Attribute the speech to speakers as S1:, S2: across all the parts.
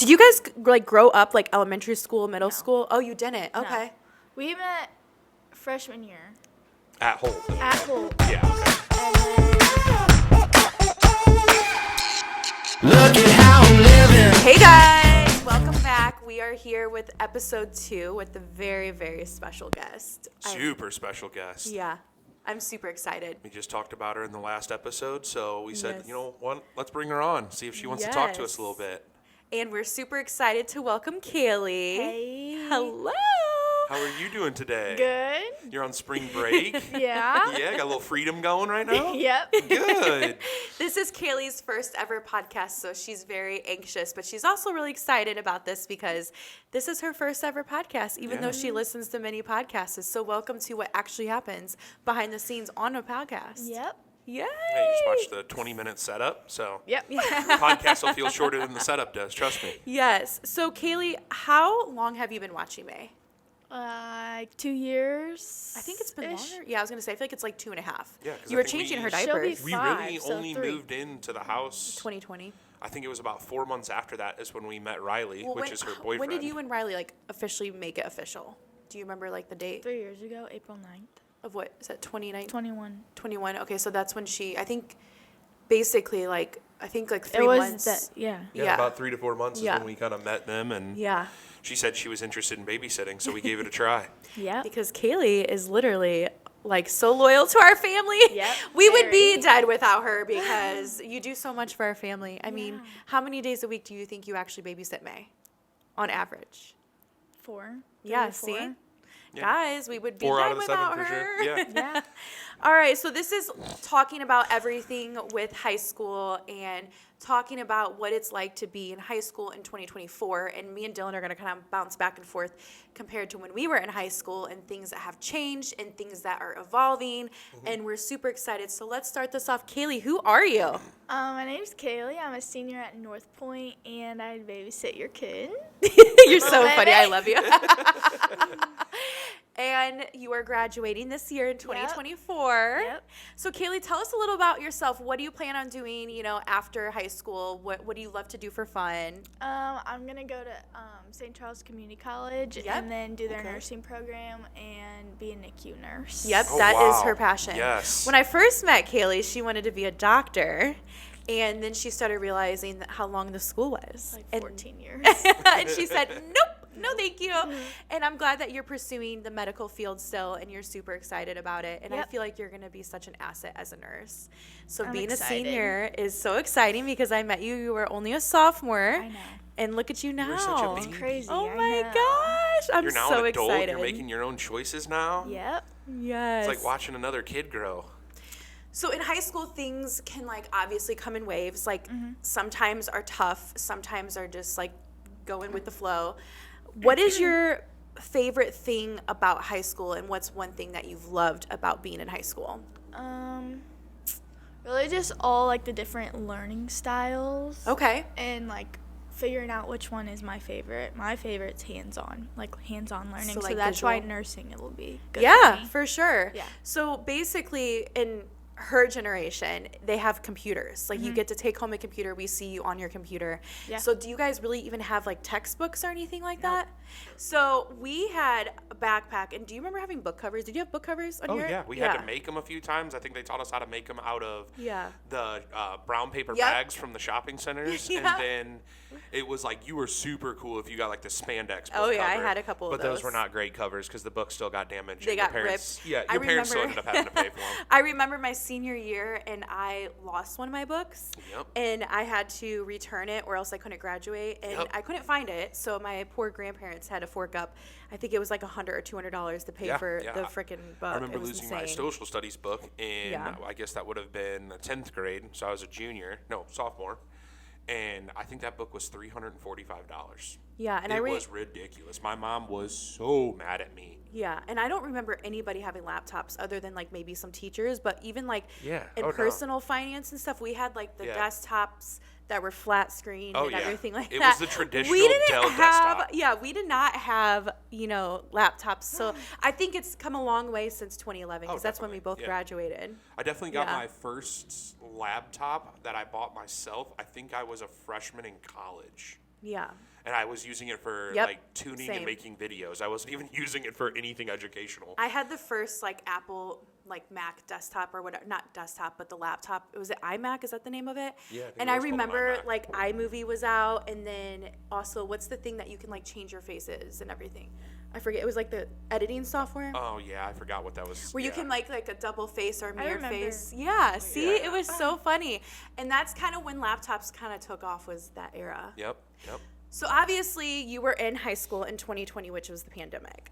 S1: Did you guys like grow up like elementary school, middle school? Oh, you didn't.
S2: No.
S1: Okay.
S2: We met freshman year.
S3: At Holt.
S2: At Holt.
S3: Yeah. Okay.
S2: And then
S4: Look at how I'm living.
S1: Hey guys, welcome back. We are here with episode 2 with a very, very special guest.
S3: Super special guest.
S1: Yeah, I'm super excited.
S3: We just talked about her in the last episode, so we said,
S1: Yes.
S3: you know what, let's bring her on, see if she wants to talk to us a little bit.
S1: And we're super excited to welcome Kaylee.
S2: Hey.
S1: Hello.
S3: How are you doing today?
S2: Good.
S3: You're on spring break?
S2: Yeah.
S3: Yeah, got a little freedom going right now?
S2: Yep.
S3: Good.
S1: This is Kaylee's first ever podcast, so she's very anxious, but she's also really excited about this because this is her first ever podcast, even though she listens to many podcasts. So welcome to what actually happens behind the scenes on a podcast.
S2: Yep.
S1: Yay!
S3: Hey, you just watched the 20-minute setup, so
S2: Yep.
S3: the podcast will feel shorter than the setup does, trust me.
S1: Yes. So Kaylee, how long have you been watching May?
S2: Like 2 years.
S1: I think it's been longer. Yeah, I was gonna say I feel like it's like 2.5.
S3: Yeah, 'cause
S1: you
S3: I
S1: were
S3: think
S1: changing her
S2: She'll be
S1: diapers.
S3: We
S2: Five,
S3: really
S2: so
S3: only
S2: 3.
S3: moved into the house,
S1: 2020.
S3: I think it was about 4 months after that is when we met Riley, which is her boyfriend.
S1: When did you and Riley like officially make it official? Do you remember like the date
S2: 3 years ago, April 9th.
S1: of what? Is that 2019?
S2: 21.
S1: 21. Okay, so that's when I think basically like 3
S2: It was
S1: months.
S2: that, yeah.
S1: Yeah.
S3: About 3 to 4 months
S1: Yeah.
S3: is when we kind of met them, and
S1: Yeah.
S3: she said she was interested in babysitting, so we gave it a try.
S2: Yep.
S1: Because Kaylee is literally like so loyal to our family.
S2: Yep,
S1: We would be
S2: very.
S1: dead without her because you do so much for our family. I mean,
S2: Yeah.
S1: how many days a week do you think you actually babysit May on average?
S2: 4.
S1: Yeah,
S2: 3 to 4.
S1: see?
S3: Yeah.
S1: Guys, we would be
S3: 4
S1: dead
S3: out of the 7
S1: without
S3: for
S1: her.
S3: sure. Yeah.
S2: Yeah.
S1: All right, so this is talking about everything with high school and talking about what it's like to be in high school in 2024. And me and Dylan are going to kind of bounce back and forth compared to when we were in high school and things that have changed and things that are evolving. And we're super excited. So let's start this off. Kaylee, who are you?
S2: My name's Kaylee. I'm a senior at North Point, and I babysit your kid.
S1: You're so
S2: Little
S1: funny. I
S2: baby.
S1: love you. And you are graduating this year in 2024.
S2: Yep.
S1: So Kaylee, tell us a little about yourself. What do you plan on doing, after high school? What do you love to do for fun?
S2: I'm going to go to St. Charles Community College
S1: Yep.
S2: and then do their
S1: Okay.
S2: nursing program and be a NICU nurse.
S1: Yep,
S3: Oh,
S1: that is
S3: wow.
S1: her passion.
S3: Yes.
S1: When I first met Kaylee, she wanted to be a doctor. And then she started realizing how long the school was.
S2: Like
S1: And-
S2: 14 years.
S1: and she said, nope, no thank you. And I'm glad that you're pursuing the medical field still and you're super excited about it. And I
S2: Yep.
S1: feel like you're going to be such an asset as a nurse. So
S2: I'm
S1: being
S2: excited.
S1: a senior is so exciting because I met you. You were only a sophomore.
S2: I know.
S1: And look at you now.
S3: You're such a
S2: It's
S3: baby.
S2: crazy.
S1: Oh
S2: I
S1: my
S2: know.
S1: gosh. I'm
S3: You're now
S1: so
S3: an adult.
S1: excited.
S3: You're making your own choices now.
S2: Yep.
S1: Yes.
S3: It's like watching another kid grow.
S1: So in high school, things can obviously come in waves. Sometimes are tough, sometimes are just going with the flow. What is your favorite thing about high school, and what's one thing that you've loved about being in high school?
S2: Really just all the different learning styles.
S1: Okay.
S2: And figuring out which one is my favorite. My favorite's hands-on, hands-on learning.
S1: So,
S2: So, that's why
S1: visual?
S2: nursing it'll be good.
S1: Yeah,
S2: for me.
S1: for sure.
S2: Yeah.
S1: So basically, in her generation, they have computers. You get to take home a computer. We see you on your computer.
S2: Yeah.
S1: So do you guys really even have textbooks or anything like that? So we had a backpack. And do you remember having book covers? Did you have book covers on
S3: Oh,
S1: your?
S3: yeah. We had to make them a few times. I think they taught us how to make them out of the brown paper
S1: Yep.
S3: bags from the shopping centers.
S1: Yep.
S3: And then it was you were super cool if you got the spandex book
S1: Oh, yeah, I
S3: cover.
S1: had a couple of
S3: But those
S1: those.
S3: were not great covers because the book still got damaged.
S1: They
S3: and your
S1: got
S3: parents,
S1: ripped.
S3: Yeah,
S1: I
S3: your parents still
S1: remember-
S3: ended up having to pay for them.
S1: I remember my senior year, and I lost one of my books.
S3: Yep.
S1: And I had to return it, or else I couldn't graduate. And
S3: Yep.
S1: I couldn't find it, so my poor grandparents had to fork up. I think it was $100 or $200 to pay for the freaking book.
S3: I remember
S1: it was
S3: losing
S1: insane.
S3: my social studies book in,
S1: Yeah.
S3: I guess that would have been the 10th grade. So I was a sophomore. And I think that book was $345.
S1: Yeah, and
S3: it was ridiculous. My mom was so mad at me.
S1: Yeah, and I don't remember anybody having laptops other than maybe some teachers, but even
S3: Yeah.
S1: in
S3: Oh, no.
S1: personal finance and stuff, we had the
S3: Yeah.
S1: desktops that were flat screen
S3: Oh,
S1: and
S3: yeah.
S1: everything like
S3: It
S1: that.
S3: was the traditional
S1: we didn't
S3: Dell
S1: have,
S3: desktop.
S1: Yeah, we did not have, laptops. So I think it's come a long way since 2011 because that's when we
S3: definitely.
S1: both
S3: Yeah.
S1: graduated.
S3: I definitely got
S1: Yeah.
S3: my first laptop that I bought myself. I think I was a freshman in college.
S1: Yeah.
S3: And I was using it for
S1: Yep,
S3: like tuning
S1: same.
S3: and making videos. I wasn't even using it for anything educational.
S1: I had the first like Apple like Mac desktop or whatever, not desktop, but the laptop. Was it iMac? Is that the name of it?
S3: Yeah, I think
S1: And
S3: it
S1: I
S3: was called an
S1: remember
S3: iMac.
S1: like iMovie was out, and then also what's the thing that you can like change your faces and everything? I forget. It was like the editing software.
S3: Oh yeah, I forgot what that was.
S1: Where you
S3: yeah.
S1: can like a double face or mirror
S2: remember.
S1: face. Yeah, see,
S3: Yeah.
S1: it was so funny. And that's kind of when laptops kind of took off, was that era.
S3: Yep.
S1: So obviously you were in high school in 2020, which was the pandemic.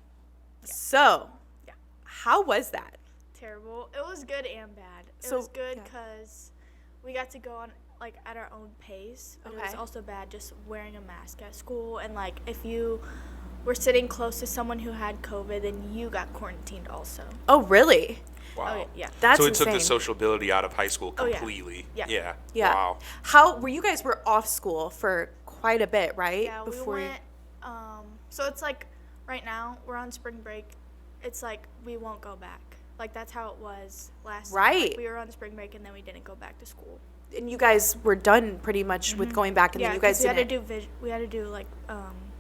S1: So
S2: Yeah.
S1: how was that?
S2: Terrible. It was good and bad. It
S1: So-
S2: was good
S1: yeah.
S2: because we got to go on like at our own pace. But it was
S1: Okay.
S2: also bad just wearing a mask at school, and like if you were sitting close to someone who had COVID, then you got quarantined also.
S1: Oh, really?
S3: Wow.
S2: Oh yeah.
S1: That's
S3: so it took the
S1: insane.
S3: sociability out of high school
S2: Oh, yeah.
S3: completely.
S2: Yeah.
S1: Yeah.
S3: Wow.
S1: How were you guys were off school for quite a bit, right?
S2: Yeah, we went. So it's like right now we're on spring break. It's like we won't go back. Like that's how it was last. Time.
S1: Right.
S2: Like, we were on spring break and then we didn't go back to school.
S1: And you guys were done pretty much with going back, and
S2: Yeah,
S1: then you guys
S2: 'cause we had
S1: didn't.
S2: to do we had to do like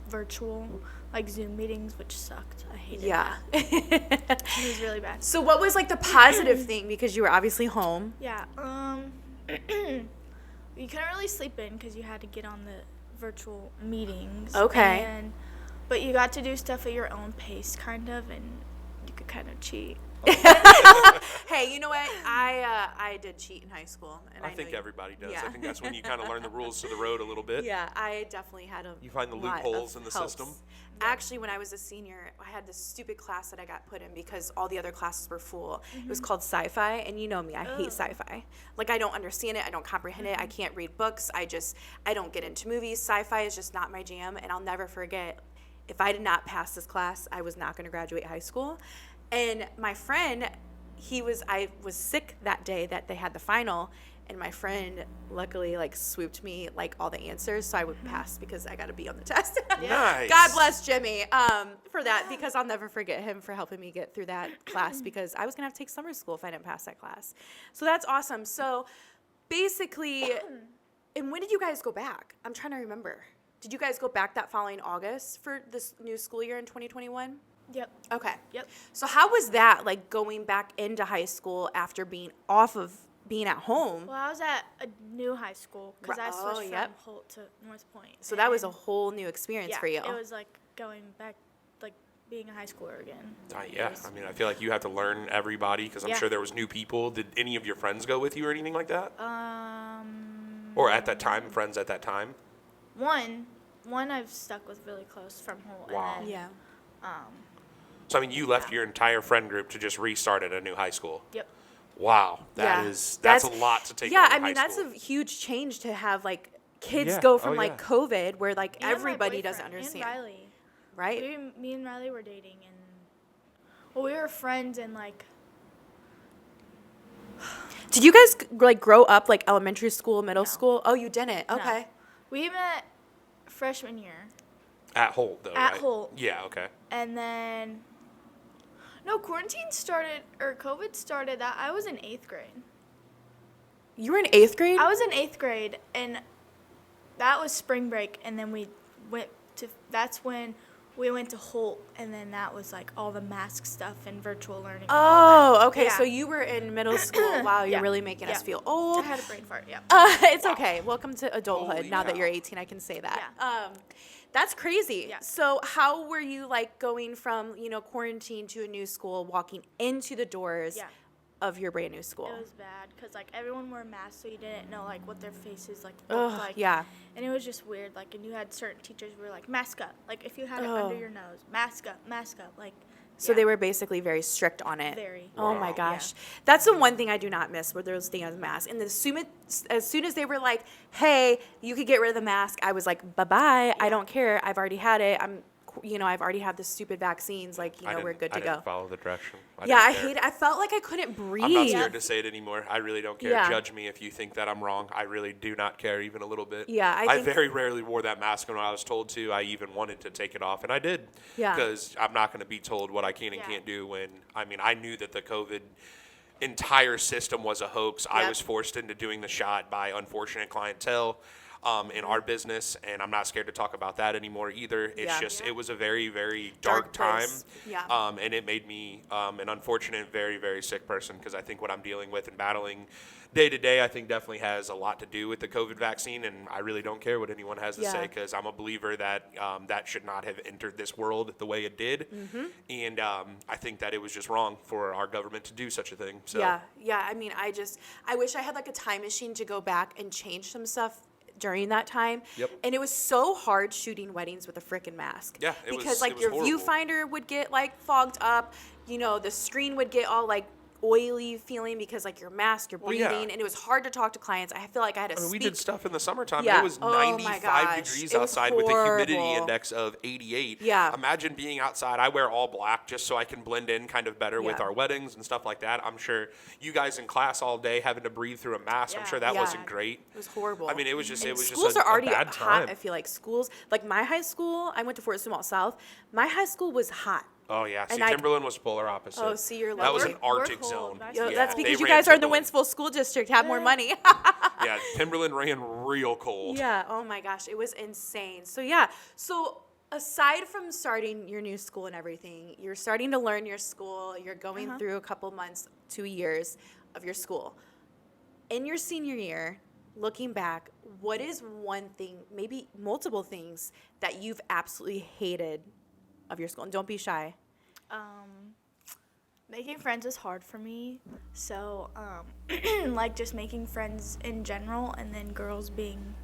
S2: virtual like Zoom meetings, which sucked. I hated
S1: Yeah.
S2: that. It was really bad.
S1: So what was like the positive thing, because you were obviously home?
S2: Yeah. You couldn't really sleep in because you had to get on the virtual meetings.
S1: Okay.
S2: But you got to do stuff at your own pace, kind of, and you could kind of cheat.
S1: Hey, you know what? I did cheat in high school, and
S3: I
S1: know
S3: think
S1: you-
S3: everybody does.
S1: Yeah.
S3: I think that's when you kind of learn the rules to the road a little bit.
S1: Yeah, I definitely had a.
S3: You find the
S1: lot
S3: loopholes
S1: of
S3: in the
S1: helps.
S3: system?
S1: Actually, when I was a senior, I had this stupid class that I got put in because all the other classes were full. It was called sci-fi, and you know me, I hate sci-fi. Like, I don't understand it, I don't comprehend it, I can't read books, I don't get into movies. Sci-fi is just not my jam, and I'll never forget, if I did not pass this class, I was not going to graduate high school. And my friend, I was sick that day that they had the final, and my friend luckily like swooped me like all the answers so I would pass because I got to be on the test.
S3: Nice.
S1: God bless Jimmy for that, because I'll never forget him for helping me get through that class, because I was going to have to take summer school if I didn't pass that class. So that's awesome. So basically, and when did you guys go back? I'm trying to remember. Did you guys go back that following August for this new school year in 2021?
S2: Yep.
S1: Okay.
S2: Yep.
S1: So how was that, like, going back into high school after being off of being at home?
S2: Well, I was at a new high school because I switched from
S1: yep.
S2: Holt to North Point.
S1: So that was a
S2: and,
S1: whole new experience
S2: yeah,
S1: for you.
S2: It was like going back, like being a high schooler again.
S3: Yeah, I mean, I feel like you have to learn everybody because I'm
S2: Yeah.
S3: sure there was new people. Did any of your friends go with you or anything like that? Or at that time, friends at that time?
S2: One I've stuck with really close from Holt.
S3: Wow.
S2: And then,
S1: Yeah.
S3: So I mean, you left your entire friend group to just restart at a new high school.
S2: Yep.
S3: Wow,
S1: Yeah.
S3: that's a lot to take.
S1: Yeah,
S3: on in
S1: I mean,
S3: high
S1: that's
S3: school.
S1: a huge change to have, like, kids
S3: Yeah.
S1: go from,
S3: Oh,
S1: like,
S3: yeah.
S1: COVID, where, like,
S2: And my
S1: everybody doesn't
S2: boyfriend,
S1: understand.
S2: And Riley.
S1: Right?
S2: Me and Riley were dating, and well, we were friends, and like
S1: Did you guys, like, grow up, like, elementary school, middle school? Oh, you didn't?
S2: no.
S1: Okay.
S2: We met freshman year,
S3: At Holt, though,
S2: At
S3: right?
S2: Holt.
S3: Yeah. Okay.
S2: and then quarantine started or COVID started. That I was in 8th grade.
S1: You were in 8th grade?
S2: I was in 8th grade, and that was spring break, and then we went to. That's when we went to Holt, and then that was like all the mask stuff and virtual learning. and all that.
S1: Oh, okay.
S2: Yeah.
S1: So you were in middle school. Wow, you're
S2: Yeah.
S1: really making us
S2: Yeah.
S1: feel old.
S2: I had a brain fart. Yeah.
S1: It's okay. Welcome to adulthood.
S3: Holy
S1: Now that
S3: cow.
S1: you're 18, I can say that.
S2: Yeah.
S1: That's crazy.
S2: Yeah.
S1: So how were you, like, going from, quarantine to a new school, walking into the doors
S2: Yeah.
S1: of your brand new school?
S2: It was bad because like everyone wore masks, so you didn't know like what their faces like
S1: Ugh,
S2: looked like.
S1: yeah.
S2: And it was just weird. Like, and you had certain teachers who were like, mask up. Like, if you had it
S1: Oh.
S2: under your nose, mask up, mask up. Like,
S1: So
S2: yeah.
S1: they were basically very strict on it.
S2: Very.
S1: Oh my
S3: Wow.
S1: gosh. That's the one thing I do not miss, were those things on masks. And as soon as they were like, hey, you could get rid of the mask, I was like, bye-bye. I don't care. I've already had it. I've already had the stupid vaccines. Like, we're good to
S3: I
S1: go.
S3: didn't follow the direction.
S1: Yeah, I
S3: didn't care.
S1: hate it. I felt like I couldn't breathe.
S3: I'm not scared to say it anymore. I really don't care.
S1: Yeah.
S3: Judge me if you think that I'm wrong. I really do not care even a little bit.
S1: Yeah, I
S3: I
S1: think-
S3: very rarely wore that mask when I was told to. I even wanted to take it off, and I did.
S1: Yeah.
S3: Because I'm not going to be told what I can and
S2: Yeah.
S3: can't do when, I knew that the COVID entire system was a hoax. I
S1: Yep.
S3: was forced into doing the shot by unfortunate clientele. in our business, and I'm not scared to talk about that anymore either. It's
S1: Yeah.
S3: just, it was a very, very dark time.
S1: place. Yeah.
S3: And it made me an unfortunate, very, very sick person, because I think what I'm dealing with and battling day to day, I think definitely has a lot to do with the COVID vaccine, and I really don't care what anyone has to
S1: Yeah.
S3: say, because I'm a believer that that should not have entered this world the way it did, and I think that it was just wrong for our government to do such a thing. So
S1: Yeah. I mean, I wish I had like a time machine to go back and change some stuff during that time.
S3: Yep.
S1: And it was so hard shooting weddings with a freaking mask.
S3: Yeah,
S1: because
S3: it was
S1: your
S3: horrible.
S1: viewfinder would get like fogged up, the screen would get all like oily feeling because like your mask, you're
S3: Well,
S1: breathing,
S3: yeah.
S1: and it was hard to talk to clients. I feel like I had to
S3: I mean, we
S1: speak.
S3: did stuff in the summertime.
S1: Yeah.
S3: It was
S1: Oh my
S3: 95
S1: gosh.
S3: degrees
S1: It was
S3: outside with a humidity
S1: horrible.
S3: index of 88.
S1: Yeah.
S3: Imagine being outside. I wear all black just so I can blend in kind of better with
S1: Yeah.
S3: our weddings and stuff like that. I'm sure you guys in class all day having to breathe through a mask. I'm
S2: Yeah.
S3: sure that
S1: Yeah.
S3: wasn't great.
S1: It was horrible.
S3: I mean, it was just
S1: And
S3: it was
S1: schools
S3: just
S1: are already
S3: a bad
S1: hot.
S3: time.
S1: I feel like schools, like my high school, I went to Fort Small South. My high school was hot.
S3: Oh yeah. See,
S1: And I-
S3: Timberland was polar opposite.
S1: Oh, see, you're
S3: That was
S1: lucky.
S3: an
S2: We're
S3: Arctic
S2: cold.
S3: zone.
S2: That's
S1: Yo,
S2: Yeah.
S1: that's
S3: They
S1: because you
S3: ran
S1: guys are in the
S3: Timberland.
S1: Wentzville school district, have more money.
S3: Yeah, Timberland ran real cold.
S1: Yeah. Oh my gosh, it was insane. So yeah. So aside from starting your new school and everything, you're starting to learn your school. You're going through a couple months, 2 years of your school. In your senior year, looking back, what is one thing, maybe multiple things, that you've absolutely hated of your school? And don't be shy.
S2: Making friends is hard for me. So, like just making friends in general, and then girls being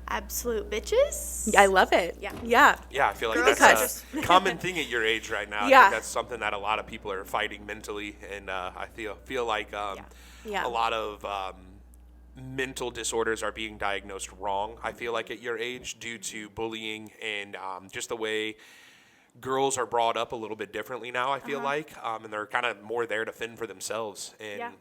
S2: absolute bitches.
S1: I love it.
S2: Yeah.
S1: Yeah.
S3: Yeah, I feel like
S2: Girls
S3: that's
S1: are
S3: a common thing at your age right now. I
S1: Yeah.
S3: think that's something that a lot of people are fighting mentally, and I feel like
S1: Yeah.
S3: a lot of mental disorders are being diagnosed wrong. I feel like at your age, due to bullying and just the way girls are brought up a little bit differently now. I feel like, and they're kind of more there to fend for themselves. And
S2: Yeah.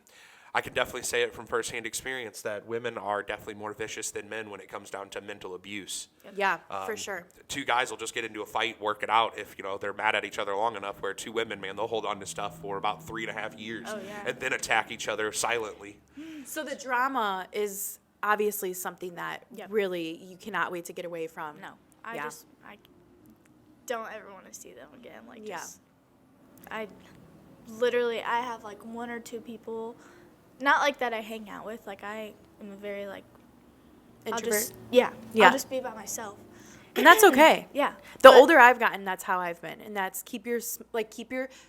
S3: I can definitely say it from firsthand experience that women are definitely more vicious than men when it comes down to mental abuse.
S1: Yeah, for sure.
S3: Two guys will just get into a fight, work it out if they're mad at each other long enough. Where two women, man, they'll hold on to stuff for about 3.5 years
S2: Oh, yeah.
S3: and then attack each other silently.
S1: So the drama is obviously something that
S2: Yep.
S1: really you cannot wait to get away from.
S2: No, I
S1: Yeah.
S2: don't ever want to see them again. Like,
S1: Yeah.
S2: I have like one or two people, not like that I hang out with. Like, I am a very like,
S1: Introvert.
S2: yeah,
S1: Yeah.
S2: I'll just be by myself.
S1: And that's okay.
S2: Yeah.
S1: The
S2: but-
S1: older I've gotten, that's how I've been, and that's keep your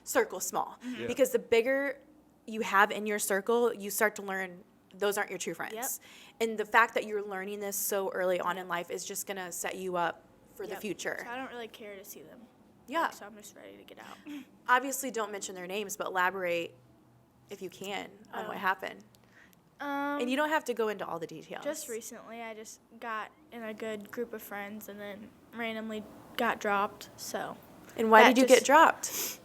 S1: circle small,
S2: Mm-hmm.
S3: Yeah.
S1: because the bigger you have in your circle, you start to learn those aren't your true friends. And the fact that you're learning this so early on in life is just gonna set you up for the
S2: Yep.
S1: future.
S2: So I don't really care to see them.
S1: Yeah.
S2: So I'm just ready to get out.
S1: Obviously, don't mention their names, but elaborate if you can on what happened. And you don't have to go into all the details.
S2: Just recently, I just got in a good group of friends and then randomly got dropped. So
S1: And why
S2: that
S1: did you get
S2: just-
S1: dropped?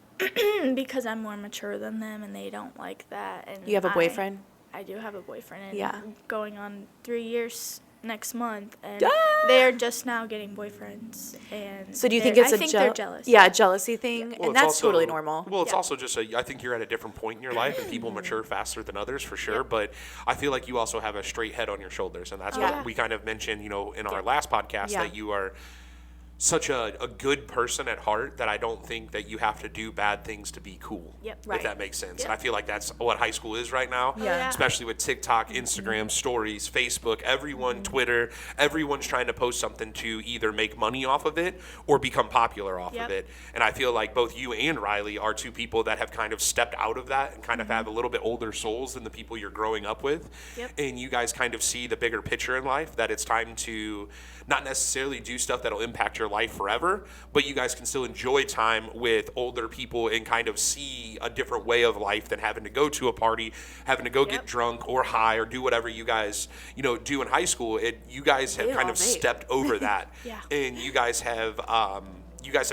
S2: because I'm more mature than them and they don't like that. And
S1: You have a boyfriend?
S2: I do have a boyfriend. And
S1: Yeah.
S2: going on 3 years next month, and
S1: Ah!
S2: they're just now getting boyfriends. And
S1: So do you think
S2: they're-
S1: it's
S2: I
S1: a
S2: think they're jealous?
S1: Yeah, a jealousy thing,
S3: Well,
S1: and
S3: it's
S1: that's
S3: also-
S1: totally normal.
S3: Well, it's
S2: Yeah.
S3: also just I think you're at a different point in your life, and people mature faster than others for sure. But I feel like you also have a straight head on your shoulders, and that's
S1: Yeah.
S3: what we kind of mentioned, in our last podcast,
S1: Yeah.
S3: that you are such a good person at heart that I don't think that you have to do bad things to be cool.
S2: Yep.
S3: If
S1: Right.
S3: that makes sense.
S2: Yep.
S3: And I feel like that's what high school is right now.
S1: Yeah.
S3: Especially with TikTok, Instagram, stories, Facebook, everyone, Twitter, everyone's trying to post something to either make money off of it or become popular off of
S2: Yep.
S3: it. And I feel like both you and Riley are two people that have kind of stepped out of that and kind of have a little bit older souls than the people you're growing up with.
S2: Yep.
S3: And you guys kind of see the bigger picture in life, that it's time to not necessarily do stuff that'll impact your life forever, but you guys can still enjoy time with older people and kind of see a different way of life than having to go to a party, having to go get
S2: Yep.
S3: drunk or high or do whatever you guys, do in high school. You guys have
S1: They
S3: kind
S1: all
S3: of
S1: vape.
S3: stepped over that.
S2: Yeah.
S3: And you guys have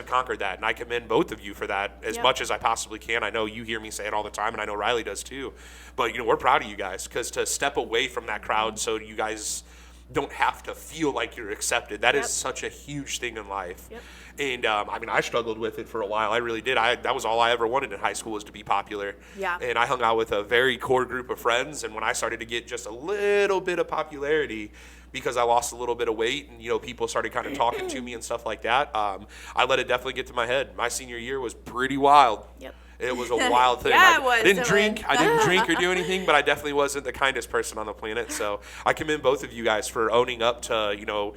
S3: conquered that, and I commend both of you for that as
S2: Yep.
S3: much as I possibly can. I know you hear me say it all the time, and I know Riley does too. But we're proud of you guys, because to step away from that crowd so you guys don't have to feel like you're accepted, that is
S2: Yep.
S3: such a huge thing in life.
S2: Yep.
S3: And I struggled with it for a while. I really did. That was all I ever wanted in high school, was to be popular.
S1: Yeah.
S3: And I hung out with a very core group of friends, and when I started to get just a little bit of popularity, because I lost a little bit of weight and, people started kind of talking to me and stuff like that. I let it definitely get to my head. My senior year was pretty wild.
S2: Yep.
S3: It was a wild thing.
S1: Yeah,
S3: I
S1: it was,
S3: didn't
S1: Dylan.
S3: drink. I didn't drink or do anything, but I definitely wasn't the kindest person on the planet. So I commend both of you guys for owning up to,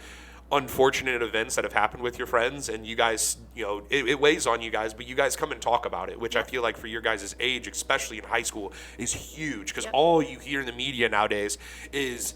S3: unfortunate events that have happened with your friends, and you guys, it weighs on you guys, but you guys come and talk about it, which I feel like for your guys' age, especially in high school, is huge, because all you hear in the media nowadays is,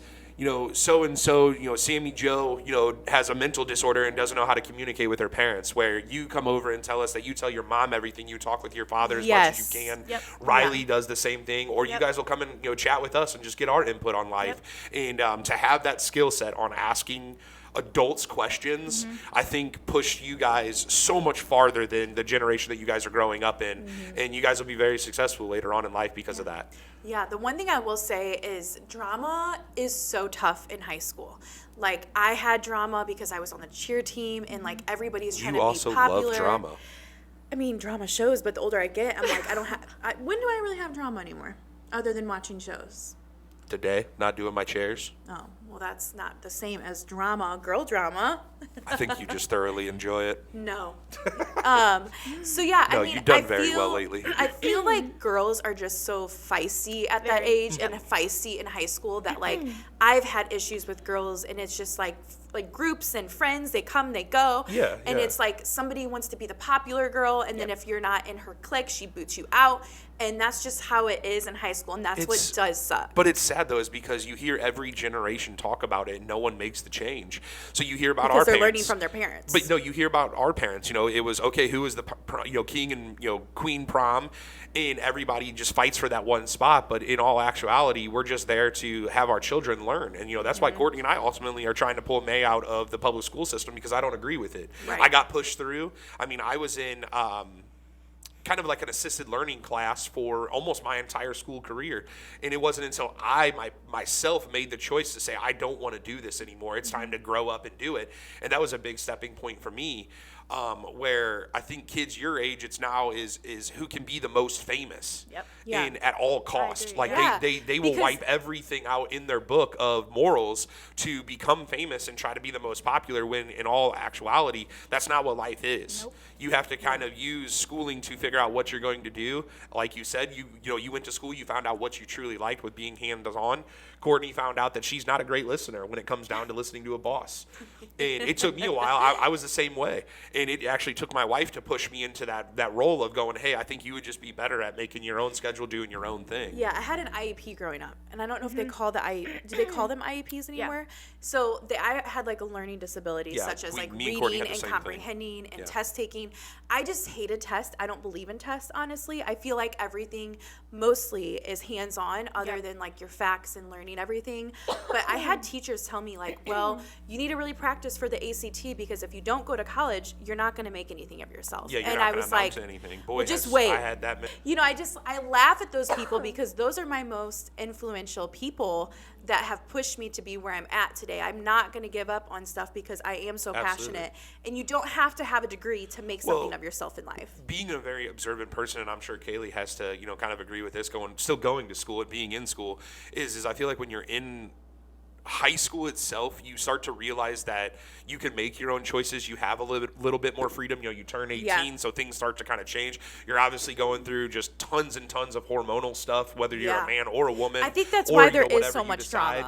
S3: so-and-so, Sammy Joe, has a mental disorder and doesn't know how to communicate with her parents, where you come over and tell us that you tell your mom everything, you talk with your father as much as you can.
S2: Yep.
S3: Riley does the same thing, or you guys will come and, chat with us and just get our input on life. And to have that skill set on asking adults questions, I think pushed you guys so much farther than the generation that you guys are growing up in, and you guys will be very successful later on in life because of that.
S1: Yeah, the one thing I will say is drama is so tough in high school. Like, I had drama because I was on the cheer team, and like everybody's trying
S3: You
S1: to
S3: also
S1: be popular.
S3: love drama.
S1: I mean, drama shows, but the older I get, I'm like, when do I really have drama anymore, other than watching shows?
S3: Today, not doing my chairs.
S1: Oh, well, that's not the same as drama, girl drama.
S3: I think you just thoroughly enjoy it.
S1: No. So yeah,
S3: No,
S1: I mean,
S3: you've done
S1: I
S3: very
S1: feel,
S3: well lately.
S1: I feel like girls are just so feisty at that age and feisty in high school that like I've had issues with girls, and it's just like groups and friends, they come, they go.
S3: Yeah,
S1: And
S3: yeah.
S1: it's like somebody wants to be the popular girl, and then if you're not in her clique, she boots you out. And that's just how it is in high school, and that's what does suck.
S3: But it's sad, though, is because you hear every generation talk about it, and no one makes the change. So you hear about
S1: Because
S3: our
S1: they're
S3: parents.
S1: learning from their parents.
S3: But no, you hear about our parents. It was okay. Who was the king and queen prom, and everybody just fights for that one spot. But in all actuality, we're just there to have our children learn, and that's why Courtney and I ultimately are trying to pull May out of the public school system, because I don't agree with it.
S1: Right.
S3: I got pushed through. I mean, I was in. Kind of like an assisted learning class for almost my entire school career. And it wasn't until I myself made the choice to say, I don't want to do this anymore. It's time to grow up and do it. And that was a big stepping point for me, where I think kids your age, it's now is who can be the most famous.
S2: Yep.
S1: Yeah.
S3: And at all costs.
S2: agree,
S3: Like
S1: yeah.
S3: they will
S1: Because-
S3: wipe everything out in their book of morals to become famous and try to be the most popular, when in all actuality, that's not what life is.
S2: Nope.
S3: You have to kind of use schooling to figure out what you're going to do. Like you said, you went to school, you found out what you truly liked with being hands-on. Courtney found out that she's not a great listener when it comes down to listening to a boss. And it took me a while. I was the same way. And it actually took my wife to push me into that role of going, hey, I think you would just be better at making your own schedule, doing your own thing.
S1: Yeah, I had an IEP growing up, and I don't know if they call do they call them IEPs anymore? So I had like a learning disability,
S3: Yeah,
S1: such as like
S3: me and Courtney
S1: reading
S3: had the
S1: and
S3: same thing.
S1: comprehending and
S3: Yeah.
S1: test taking. I just hated tests. I don't believe in tests, honestly. I feel like everything mostly is hands-on, other than like your facts and learning everything. But I had teachers tell me like, well, you need to really practice for the ACT, because if you don't go to college, you're not going to make anything of yourself.
S3: Yeah, you're
S1: and
S3: not
S1: I
S3: going
S1: was
S3: to amount
S1: like,
S3: to anything. Boy,
S1: well, just wait.
S3: I had that.
S1: I laugh at those people because those are my most influential people that have pushed me to be where I'm at today. I'm not going to give up on stuff because I am so
S3: Absolutely.
S1: passionate. And you don't have to have a degree to make something of yourself in life.
S3: Being a very observant person, and I'm sure Kaylee has to, kind of agree with this, still going to school and being in school, is I feel like when you're in high school itself, you start to realize that you can make your own choices. You have a little bit more freedom. You turn 18, so things start to kind of change. You're obviously going through just tons and tons of hormonal stuff, whether you're a man or a woman.
S1: I think that's
S3: or,
S1: why there is
S3: whatever
S1: so
S3: you
S1: much
S3: decide.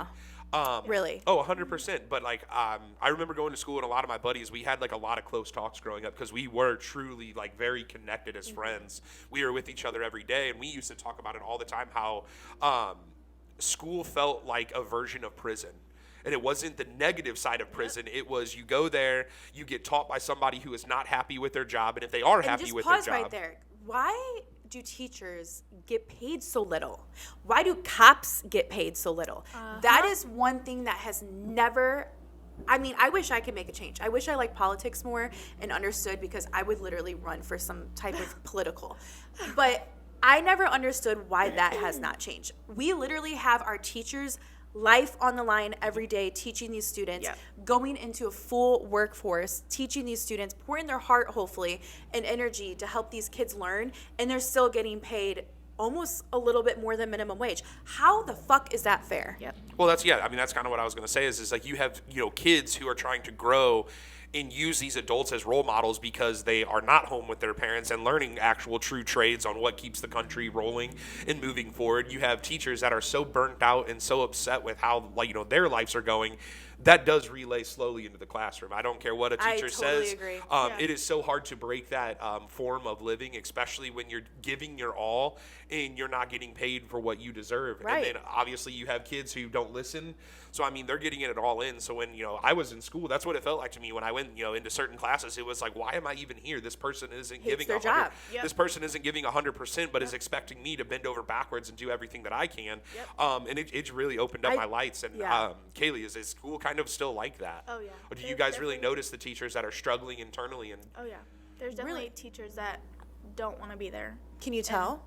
S1: drama. Really?
S3: Oh, 100%. But like, I remember going to school, and a lot of my buddies, we had like a lot of close talks growing up, because we were truly like very connected as friends. We were with each other every day, and we used to talk about it all the time, how school felt like a version of prison. And it wasn't the negative side of prison. It was, you go there, you get taught by somebody who is not happy with their job, and if they are happy with their job.
S1: And just pause right there. Why do teachers get paid so little? Why do cops get paid so little? That is one thing that has never, I mean, I wish I could make a change. I wish I liked politics more and understood, because I would literally run for some type of political. But I never understood why that has not changed. We literally have our teachers' life on the line every day, teaching these students, going into a full workforce, teaching these students, pouring their heart, hopefully, and energy to help these kids learn, and they're still getting paid almost a little bit more than minimum wage. How the fuck is that fair?
S2: Yep.
S3: Well, that's kind of what I was going to say is like you have, kids who are trying to grow and use these adults as role models because they are not home with their parents and learning actual true trades on what keeps the country rolling and moving forward. You have teachers that are so burnt out and so upset with how, their lives are going. That does relay slowly into the classroom. I don't care what a teacher
S1: totally
S3: says.
S1: agree.
S3: It is so hard to break that form of living, especially when you're giving your all and you're not getting paid for what you deserve.
S1: Right.
S3: And then obviously you have kids who don't listen. So, they're getting it all in. So when, I was in school, that's what it felt like to me when I went, into certain classes. It was like, why am I even here? This person isn't giving
S1: their
S3: 100.
S1: job.
S2: Yep.
S3: This person isn't giving 100%, but is expecting me to bend over backwards and do everything that I can.
S2: Yep.
S3: And it really opened up my lights. And Kaylee, is school kind of still like that?
S2: Oh, yeah.
S3: Or do you
S2: There's
S3: guys really
S2: definitely-
S3: notice the teachers that are struggling internally? And
S2: Oh, yeah. There's definitely teachers that don't want to be there.
S1: Can you tell?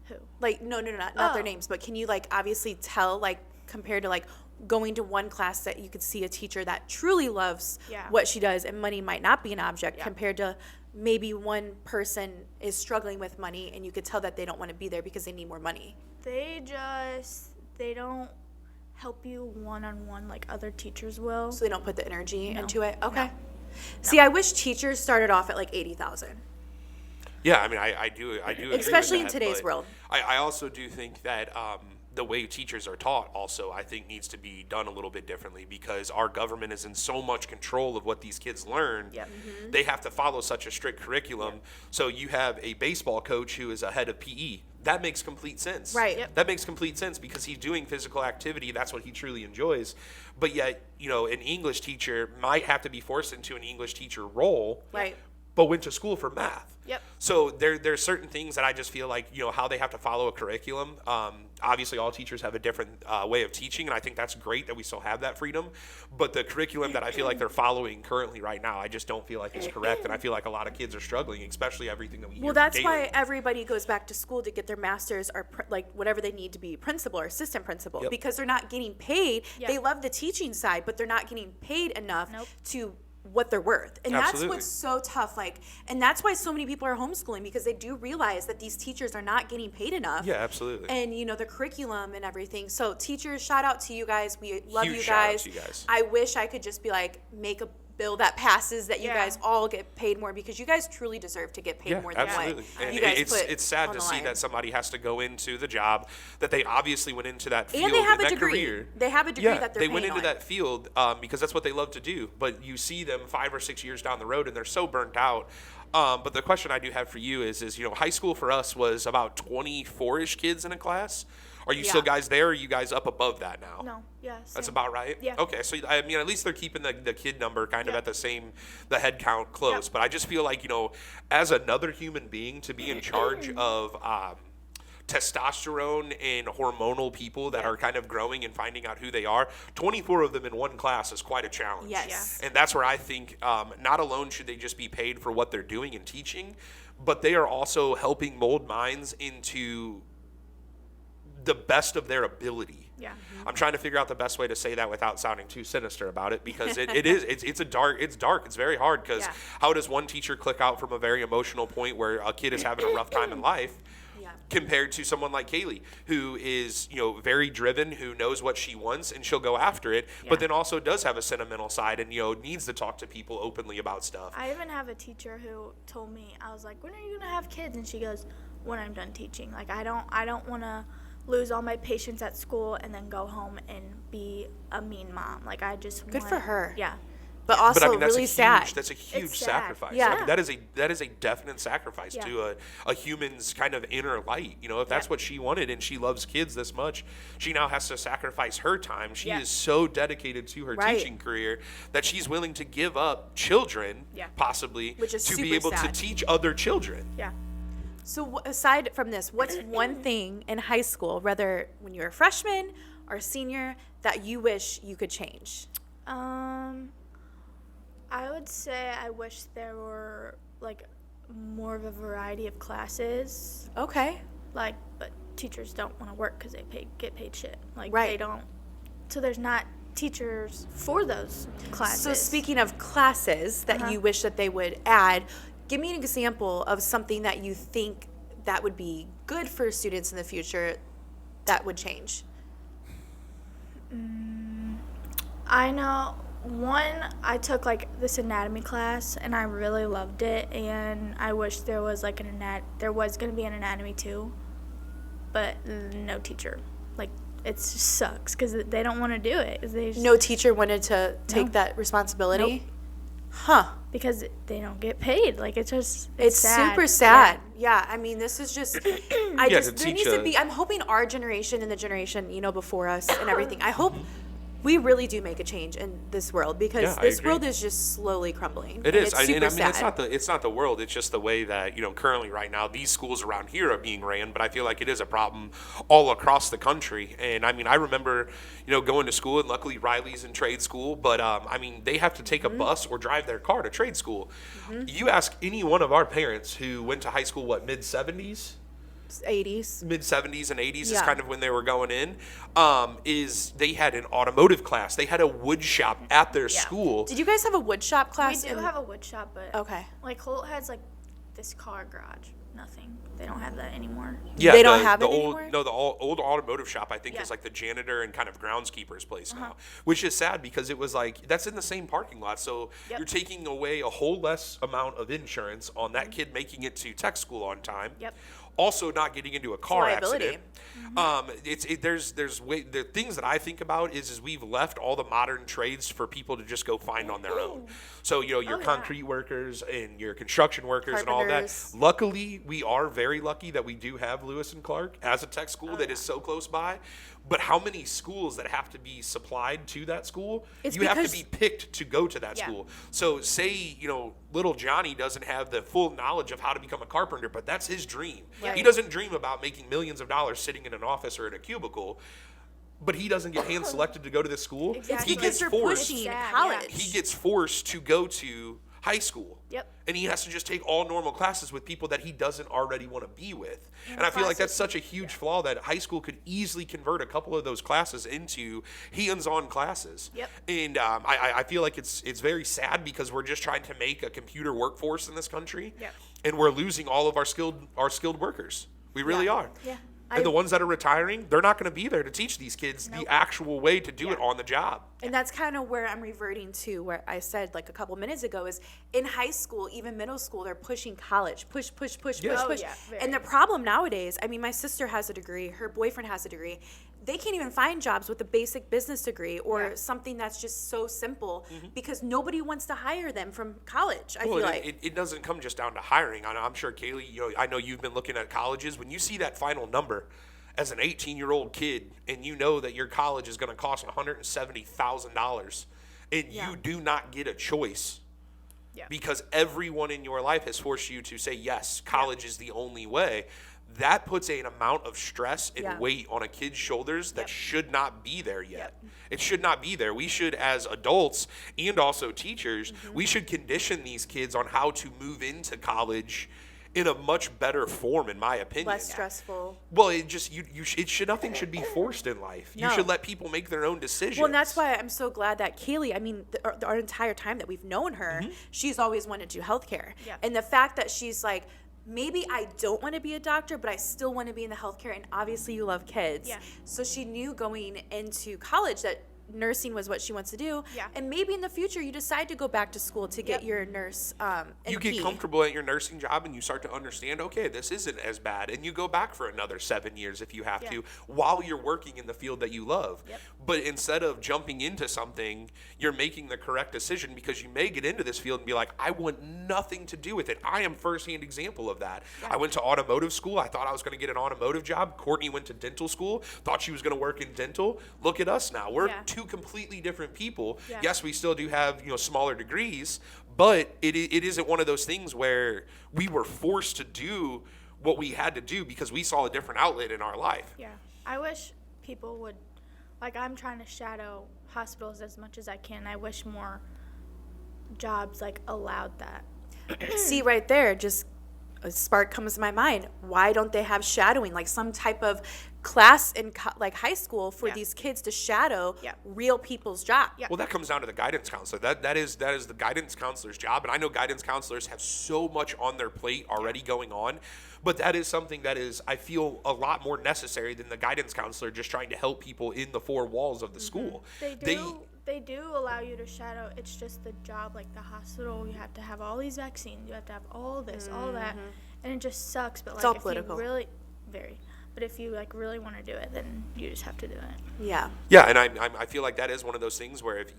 S2: Who?
S1: Like, no, not their
S2: Oh.
S1: names, but can you obviously tell, compared to going to one class that you could see a teacher that truly loves
S2: Yeah.
S1: what she does and money might not be an object,
S2: Yeah.
S1: compared to maybe one person is struggling with money and you could tell that they don't want to be there because they need more money.
S2: They don't help you one-on-one like other teachers will.
S1: So they don't put the energy
S2: No.
S1: into it? Okay.
S2: No.
S1: See, I wish teachers started off at 80,000.
S3: yeah, I do agree with
S1: Especially in
S3: that,
S1: today's
S3: but
S1: world.
S3: I also do think that the way teachers are taught also, I think, needs to be done a little bit differently because our government is in so much control of what these kids learn.
S2: Yep.
S3: They have to follow such a strict curriculum. So you have a baseball coach who is a head of PE. That makes complete sense.
S1: Right. Yep.
S3: That makes complete sense because he's doing physical activity. That's what he truly enjoys. But yet, an English teacher might have to be forced into an English teacher role.
S1: Right.
S3: But went to school for math.
S2: Yep.
S3: So there's certain things that I just feel like, how they have to follow a curriculum. Obviously, all teachers have a different way of teaching, and I think that's great that we still have that freedom. But the curriculum that I feel like they're following currently right now, I just don't feel like it's correct, and I feel like a lot of kids are struggling, especially everything that we hear.
S1: Well, that's
S3: daily.
S1: why everybody goes back to school to get their master's or whatever they need to be, principal or assistant principal,
S3: Yep.
S1: because they're not getting paid.
S2: Yeah.
S1: They love the teaching side, but they're not getting paid enough
S2: Nope.
S1: to what they're worth. And
S3: Absolutely.
S1: that's what's so tough. And that's why so many people are homeschooling, because they do realize that these teachers are not getting paid enough.
S3: Yeah, absolutely.
S1: And the curriculum and everything. So teachers, shout out to you guys. We love
S3: Huge
S1: you
S3: shout out
S1: guys.
S3: to you guys.
S1: I wish I could just be make a bill that passes that you
S2: Yeah.
S1: guys all get paid more, because you guys truly deserve to get paid
S3: Yeah,
S1: more than
S3: absolutely.
S1: what
S3: And
S1: you guys
S3: it's
S1: put
S3: it's sad
S1: on
S3: to
S1: the
S3: see
S1: line.
S3: that somebody has to go into the job that they obviously went into that field
S1: And they have
S3: in
S1: a
S3: that
S1: degree.
S3: career.
S1: They have a degree
S3: Yeah,
S1: that they're
S3: they went
S1: paying
S3: into
S1: on.
S3: that field because that's what they love to do. But you see them 5 or 6 years down the road, and they're so burnt out. But the question I do have for you is high school for us was about 24-ish kids in a class. Are you still
S1: Yeah.
S3: guys there? Or are you guys up above that now?
S2: No. Yeah.
S3: That's
S2: same.
S3: about right?
S2: Yeah.
S3: Okay, so at least they're keeping the kid number kind of
S2: Yeah.
S3: at the head count close.
S2: Yeah.
S3: But I just feel like, as another human being to be in charge of testosterone and hormonal people that are kind of growing and finding out who they are, 24 of them in one class is quite a challenge.
S1: Yes.
S3: And that's where I think not alone should they just be paid for what they're doing and teaching, but they are also helping mold minds into the best of their ability.
S2: Yeah.
S3: I'm trying to figure out the best way to say that without sounding too sinister about it, because it's dark. It's very hard, because
S1: Yeah.
S3: how does one teacher click out from a very emotional point where a kid is having a rough time in life
S1: Yeah.
S3: compared to someone like Kaylee, who is, very driven, who knows what she wants and she'll go after it,
S1: Yeah.
S3: but then also does have a sentimental side and, needs to talk to people openly about stuff.
S2: I even have a teacher who told me, I was like, when are you gonna have kids? And she goes, when I'm done teaching. I don't want to lose all my patience at school and then go home and be a mean mom. I just
S1: Good
S2: want,
S1: for her.
S2: Yeah.
S1: But also
S3: But that's
S1: really sad.
S3: That's a huge
S2: It's sad.
S3: sacrifice.
S1: Yeah.
S3: That is a definite sacrifice
S2: Yeah.
S3: to a human's kind of inner light. If that's
S2: Yeah.
S3: what she wanted and she loves kids this much, she now has to sacrifice her time. She
S2: Yeah.
S3: is so dedicated to her
S1: Right.
S3: teaching career that she's willing to give up children,
S2: Yeah.
S3: possibly,
S1: Which is
S3: to be
S1: super
S3: able
S1: sad.
S3: to teach other children.
S2: Yeah.
S1: So aside from this, what's one thing in high school, whether when you're a freshman or senior, that you wish you could change?
S2: I would say I wish there were more of a variety of classes.
S1: Okay.
S2: But teachers don't want to work because they get paid shit.
S1: Right.
S2: They don't. So there's not teachers for those classes.
S1: So speaking of classes that you wish that they would add, give me an example of something that you think that would be good for students in the future that would change?
S2: I know I took like this anatomy class and I really loved it, and I wish there was like there was going to be an anatomy too, but no teacher. Like it just sucks because they don't want to do it.
S1: No teacher wanted to take that responsibility?
S2: Nope.
S1: Huh.
S2: Because they don't get paid. Like it's
S1: Sad. Super sad. Yeah. I mean, this is just, there needs to be, I'm hoping our generation and the generation, before us and everything, I hope we really do make a change in this world, because this world is just slowly crumbling.
S3: It is.
S1: It's super sad.
S3: It's not the world. It's just the way that, currently right now, these schools around here are being ran, but I feel like it is a problem all across the country. And I mean, I remember, going to school, and luckily Riley's in trade school, but I mean, they have to take a bus or drive their car to trade school. You ask any one of our parents who went to high school, mid-70s?
S1: 80s.
S3: Mid-70s and 80s is kind of when they were going in, is they had an automotive class. They had a wood shop at their school.
S1: Did you guys have a wood shop class?
S2: We do have a wood shop, but
S1: okay.
S2: Like Holt has like this car garage. Nothing. They don't have that anymore.
S3: Yeah,
S1: they don't have it
S3: old,
S1: anymore?
S3: No, the old automotive shop, I think, is like the janitor and kind of groundskeeper's place now, which is sad because it was like, that's in the same parking lot. So you're taking away a whole less amount of insurance on that kid making it to tech school on time.
S2: Yep.
S3: Also not getting into a car accident. The things that I think about is we've left all the modern trades for people to just go find on their own. So, your concrete workers and your construction workers and all that. Luckily, we are very lucky that we do have Lewis and Clark as a tech school that is so close by. But how many schools that have to be supplied to that school? You have to be picked to go to that school. So say, little Johnny doesn't have the full knowledge of how to become a carpenter, but that's his dream. Right. He doesn't dream about making millions of dollars sitting in an office or in a cubicle, but he doesn't get hand selected to go to this school.
S2: Exactly.
S3: He gets forced.
S1: College.
S3: He gets forced to go to high school.
S2: Yep.
S3: And he has to just take all normal classes with people that he doesn't already want to be with. And I feel like that's such a huge flaw that high school could easily convert a couple of those classes into hands-on classes.
S2: Yep.
S3: And I feel like it's very sad because we're just trying to make a computer workforce in this country.
S2: Yep.
S3: And we're losing all of our skilled workers. We really are.
S2: Yeah.
S3: And the ones that are retiring, they're not going to be there to teach these kids the actual way to do it on the job.
S1: And that's kind of where I'm reverting to where I said like a couple minutes ago is in high school, even middle school, they're pushing college. Push. And the problem nowadays, I mean, my sister has a degree, her boyfriend has a degree. They can't even find jobs with a basic business degree or something that's just so simple because nobody wants to hire them from college, I feel like.
S3: It doesn't come just down to hiring. I'm sure, Kaylee, I know you've been looking at colleges. When you see that final number as an 18-year-old kid and you know that your college is going to cost $170,000 and you do not get a choice because everyone in your life has forced you to say, yes, college is the only way, that puts an amount of stress and weight on a kid's shoulders that should not be there yet. It should not be there. We should, as adults and also teachers, we should condition these kids on how to move into college in a much better form, in my opinion.
S1: Less stressful.
S3: Well, nothing should be forced in life.
S1: No.
S3: You should let people make their own decisions.
S1: Well, and that's why I'm so glad that Kaylee, I mean, our entire time that we've known her, she's always wanted to do healthcare.
S2: Yeah.
S1: And the fact that she's like, maybe I don't want to be a doctor, but I still want to be in the healthcare. And obviously you love kids. Yeah. So she knew going into college that nursing was what she wants to do.
S2: Yeah.
S1: And maybe in the future you decide to go back to school to get your nurse
S3: you get comfortable at your nursing job and you start to understand, okay, this isn't as bad. And you go back for another 7 years if you have to while you're working in the field that you love. Yep. But instead of jumping into something, you're making the correct decision because you may get into this field and be like, I want nothing to do with it. I am firsthand example of that. Yeah. I went to automotive school. I thought I was going to get an automotive job. Courtney went to dental school, thought she was going to work in dental. Look at us now. We're two completely different people. Yeah. Yes, we still do have, smaller degrees, but it isn't one of those things where we were forced to do what we had to do because we saw a different outlet in our life.
S2: Yeah. I wish people would, I'm trying to shadow hospitals as much as I can. I wish more jobs, allowed that.
S1: See, right there, just a spark comes to my mind. Why don't they have shadowing, some type of class in like high school for
S2: Yeah.
S1: these kids to shadow
S2: Yeah.
S1: real people's job.
S2: Yeah.
S3: Well, that comes down to the guidance counselor. That is the guidance counselor's job, and I know guidance counselors have so much on their plate already going on, but that is something that is, I feel, a lot more necessary than the guidance counselor just trying to help people in the four walls of the school.
S2: They do allow you to shadow. It's just the job, like the hospital. You have to have all these vaccines. You have to have all this, all that, and it just sucks. But
S1: It's
S2: like,
S1: all
S2: if
S1: political.
S2: you really, very. But if you like really want to do it, then you just have to do it.
S1: Yeah.
S3: Yeah, and I feel like that is one of those things where, if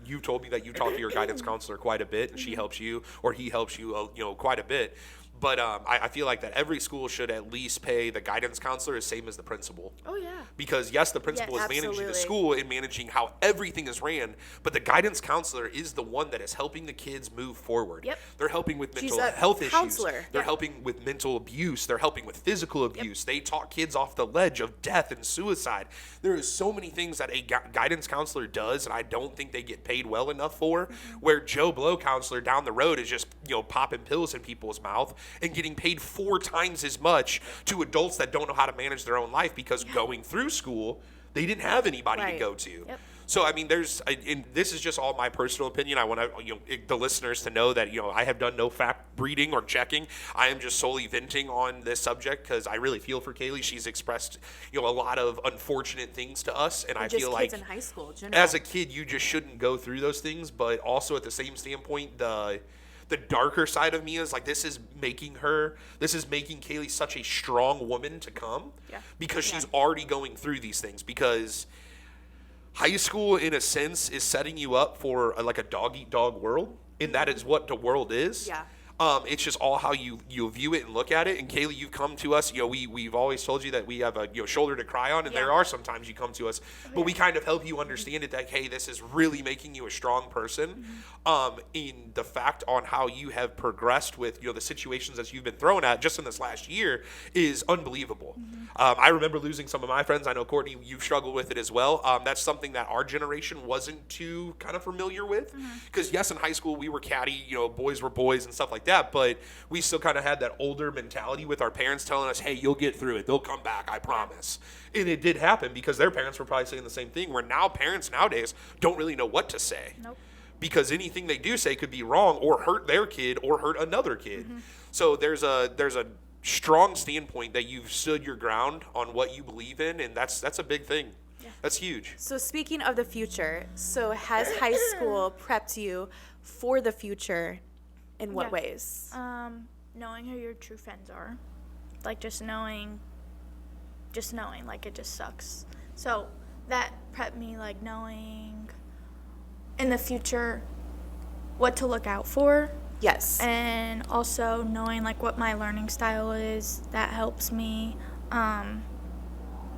S3: you told me that you talk to your guidance counselor quite a bit, and she helps you, or he helps you, quite a bit. But I feel like that every school should at least pay the guidance counselor the same as the principal.
S2: Oh yeah.
S3: Because yes, the principal
S1: Yes,
S3: is managing the
S1: absolutely.
S3: school and managing how everything is ran, but the guidance counselor is the one that is helping the kids move forward.
S2: Yep.
S3: They're helping with
S1: She's
S3: mental
S1: a
S3: health issues.
S1: counselor.
S3: They're
S1: Yep.
S3: helping with mental abuse. They're helping with physical abuse. They talk kids off the ledge of death and suicide. There is so many things that a guidance counselor does, and I don't think they get paid well enough for. Where Joe Blow counselor down the road is just popping pills in people's mouth and getting paid 4 times as much to adults that don't know how to manage their own life because going through school, they didn't have anybody to
S1: Right.
S3: go to.
S2: Yep.
S3: So I mean, and this is just all my personal opinion. I want the listeners to know that I have done no fact breeding or checking. I am just solely venting on this subject because I really feel for Kaylee. She's expressed a lot of unfortunate things to us, and I
S1: Just
S3: feel
S1: kids
S3: like
S1: in high school, general.
S3: as a kid, you just shouldn't go through those things. But also at the same standpoint, the darker side of me is like, this is making Kaylee such a strong woman to come.
S2: Yeah.
S3: Because she's already going through these things. Because high school, in a sense, is setting you up for like a dog-eat-dog world, and that is what the world is.
S1: Yeah.
S3: It's just all how you view it and look at it. And Kaylee, you've come to us. We've always told you that we have a shoulder to cry on, and there
S2: Yeah.
S3: are sometimes you come to us, but we kind of help you understand it that, hey, this is really making you a strong person. In the fact on how you have progressed with the situations that you've been thrown at just in this last year is unbelievable. I remember losing some of my friends. I know, Courtney, you've struggled with it as well. That's something that our generation wasn't too kind of familiar with, because yes, in high school we were catty, boys were boys and stuff like that, but we still kind of had that older mentality with our parents telling us, hey, you'll get through it, they'll come back, I promise. And it did happen, because their parents were probably saying the same thing, where now parents nowadays don't really know what to say.
S2: Nope.
S3: Because anything they do say could be wrong or hurt their kid or hurt another kid. So there's a strong standpoint that you've stood your ground on what you believe in, and that's a big thing. That's huge.
S1: So speaking of the future, so has high school prepped you for the future in what
S2: Yeah.
S1: ways?
S2: Knowing who your true friends are, like just knowing, like it just sucks. So that prepped me, like knowing in the future what to look out for,
S1: Yes.
S2: and also knowing like what my learning style is. That helps me.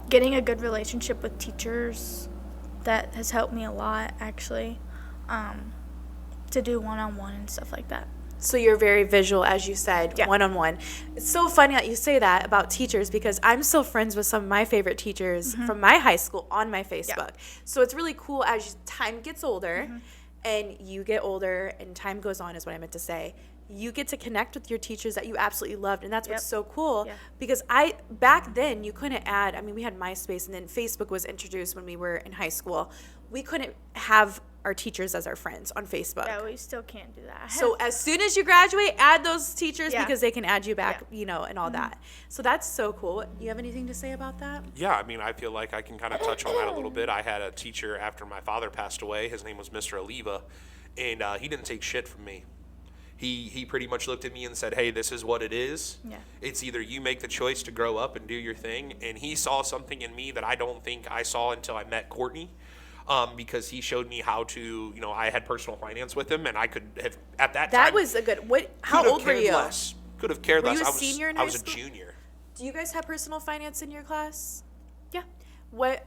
S2: Getting a good relationship with teachers, that has helped me a lot actually. To do one-on-one and stuff like that.
S1: So you're very visual, as you said,
S2: Yeah.
S1: one-on-one. It's so funny that you say that about teachers, because I'm still friends with some of my favorite teachers from my high school on my Facebook. So it's really cool as time gets older and you get older and time goes on, is what I meant to say. You get to connect with your teachers that you absolutely loved, and that's what's so cool.
S2: Yeah.
S1: Because back then you couldn't add. I mean, we had MySpace, and then Facebook was introduced when we were in high school. We couldn't have our teachers as our friends on Facebook.
S2: Yeah, we still can't do that.
S1: So as soon as you graduate, add those teachers
S2: Yeah.
S1: because they can add you back,
S2: Yeah.
S1: and all that. So that's so cool. You have anything to say about that?
S3: Yeah, I mean, I feel like I can kind of touch on that a little bit. I had a teacher after my father passed away. His name was Mr. Oliva, and he didn't take shit from me. He pretty much looked at me and said, hey, this is what it is.
S2: Yeah.
S3: It's either you make the choice to grow up and do your thing. And he saw something in me that I don't think I saw until I met Courtney. Because he showed me how to, I had personal finance with him, and I could have, at that time.
S1: That was a good. How old were you?
S3: Could have cared
S1: Were
S3: less.
S1: you a
S3: I was
S1: senior in
S3: I
S1: high
S3: was a
S1: school?
S3: junior.
S1: Do you guys have personal finance in your class?
S2: Yeah.
S1: What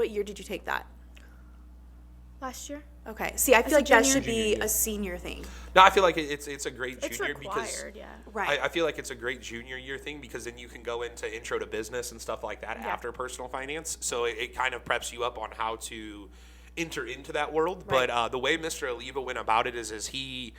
S1: year did you take that?
S2: Last year.
S1: Okay. See, I
S2: As
S1: feel
S2: a
S1: like that
S2: junior?
S1: should be
S3: Junior.
S1: a senior thing.
S3: No, I feel like it's a great
S2: It's
S3: junior because
S2: required, yeah.
S1: Right.
S3: I feel like it's a great junior year thing, because then you can go into intro to business and stuff like that
S2: Yeah.
S3: after personal finance. So it kind of preps you up on how to enter into that world.
S1: Right.
S3: But the way Mr. Oliva went about it is he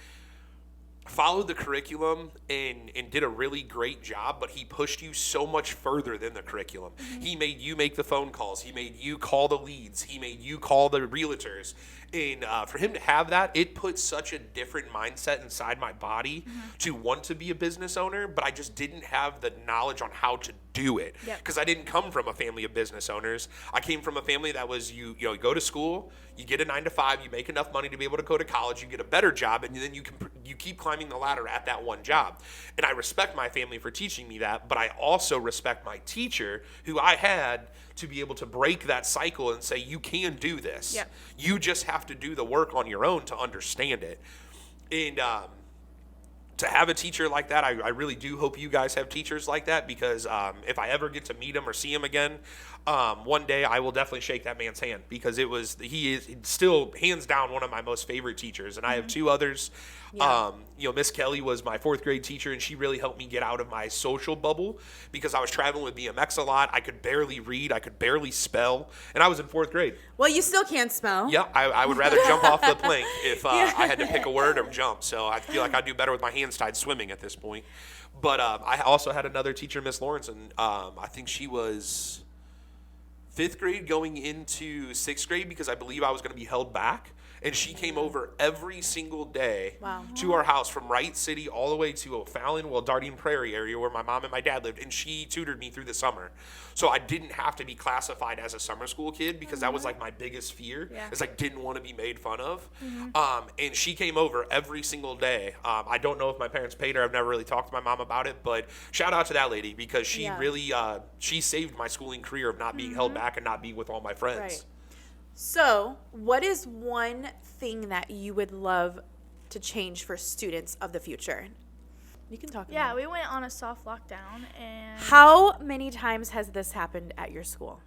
S3: followed the curriculum and did a really great job, but he pushed you so much further than the curriculum. He made you make the phone calls. He made you call the leads. He made you call the realtors. And for him to have that, it put such a different mindset inside my body to want to be a business owner, but I just didn't have the knowledge on how to do it because I didn't come from a family of business owners. I came from a family that was you go to school, you get a 9 to 5, you make enough money to be able to go to college, you get a better job, and then you keep climbing the ladder at that one job. And I respect my family for teaching me that, but I also respect my teacher who I had to be able to break that cycle and say, you can do this.
S2: Yep.
S3: You just have to do the work on your own to understand it. And to have a teacher like that, I really do hope you guys have teachers like that, because if I ever get to meet him or see him again, one day I will definitely shake that man's hand, because he is still hands down one of my most favorite teachers. And I have 2 others. Miss Kelly was my 4th grade teacher, and she really helped me get out of my social bubble because I was traveling with BMX a lot. I could barely read. I could barely spell. And I was in 4th grade.
S1: Well, you still can't spell.
S3: Yeah, I would rather jump off the plank if I had to pick a word or jump. So I feel like I do better with my hands tied swimming at this point. But I also had another teacher, Miss Lawrence, and I think she was 5th grade going into 6th grade, because I believe I was going to be held back. And she came over every single day to our house from Wright City all the way to O'Fallon, Dardine Prairie area where my mom and my dad lived. And she tutored me through the summer. So I didn't have to be classified as a summer school kid, because that was like my biggest fear, is I didn't want to be made fun of. And she came over every single day. I don't know if my parents paid her. I've never really talked to my mom about it. But shout out to that lady, because she really she saved my schooling career of not being held back and not being with all my friends.
S1: Right. So, what is one thing that you would love to change for students of the future? You can talk about
S2: Yeah,
S1: it.
S2: we went on a soft lockdown, and
S1: How many times has this happened at your school?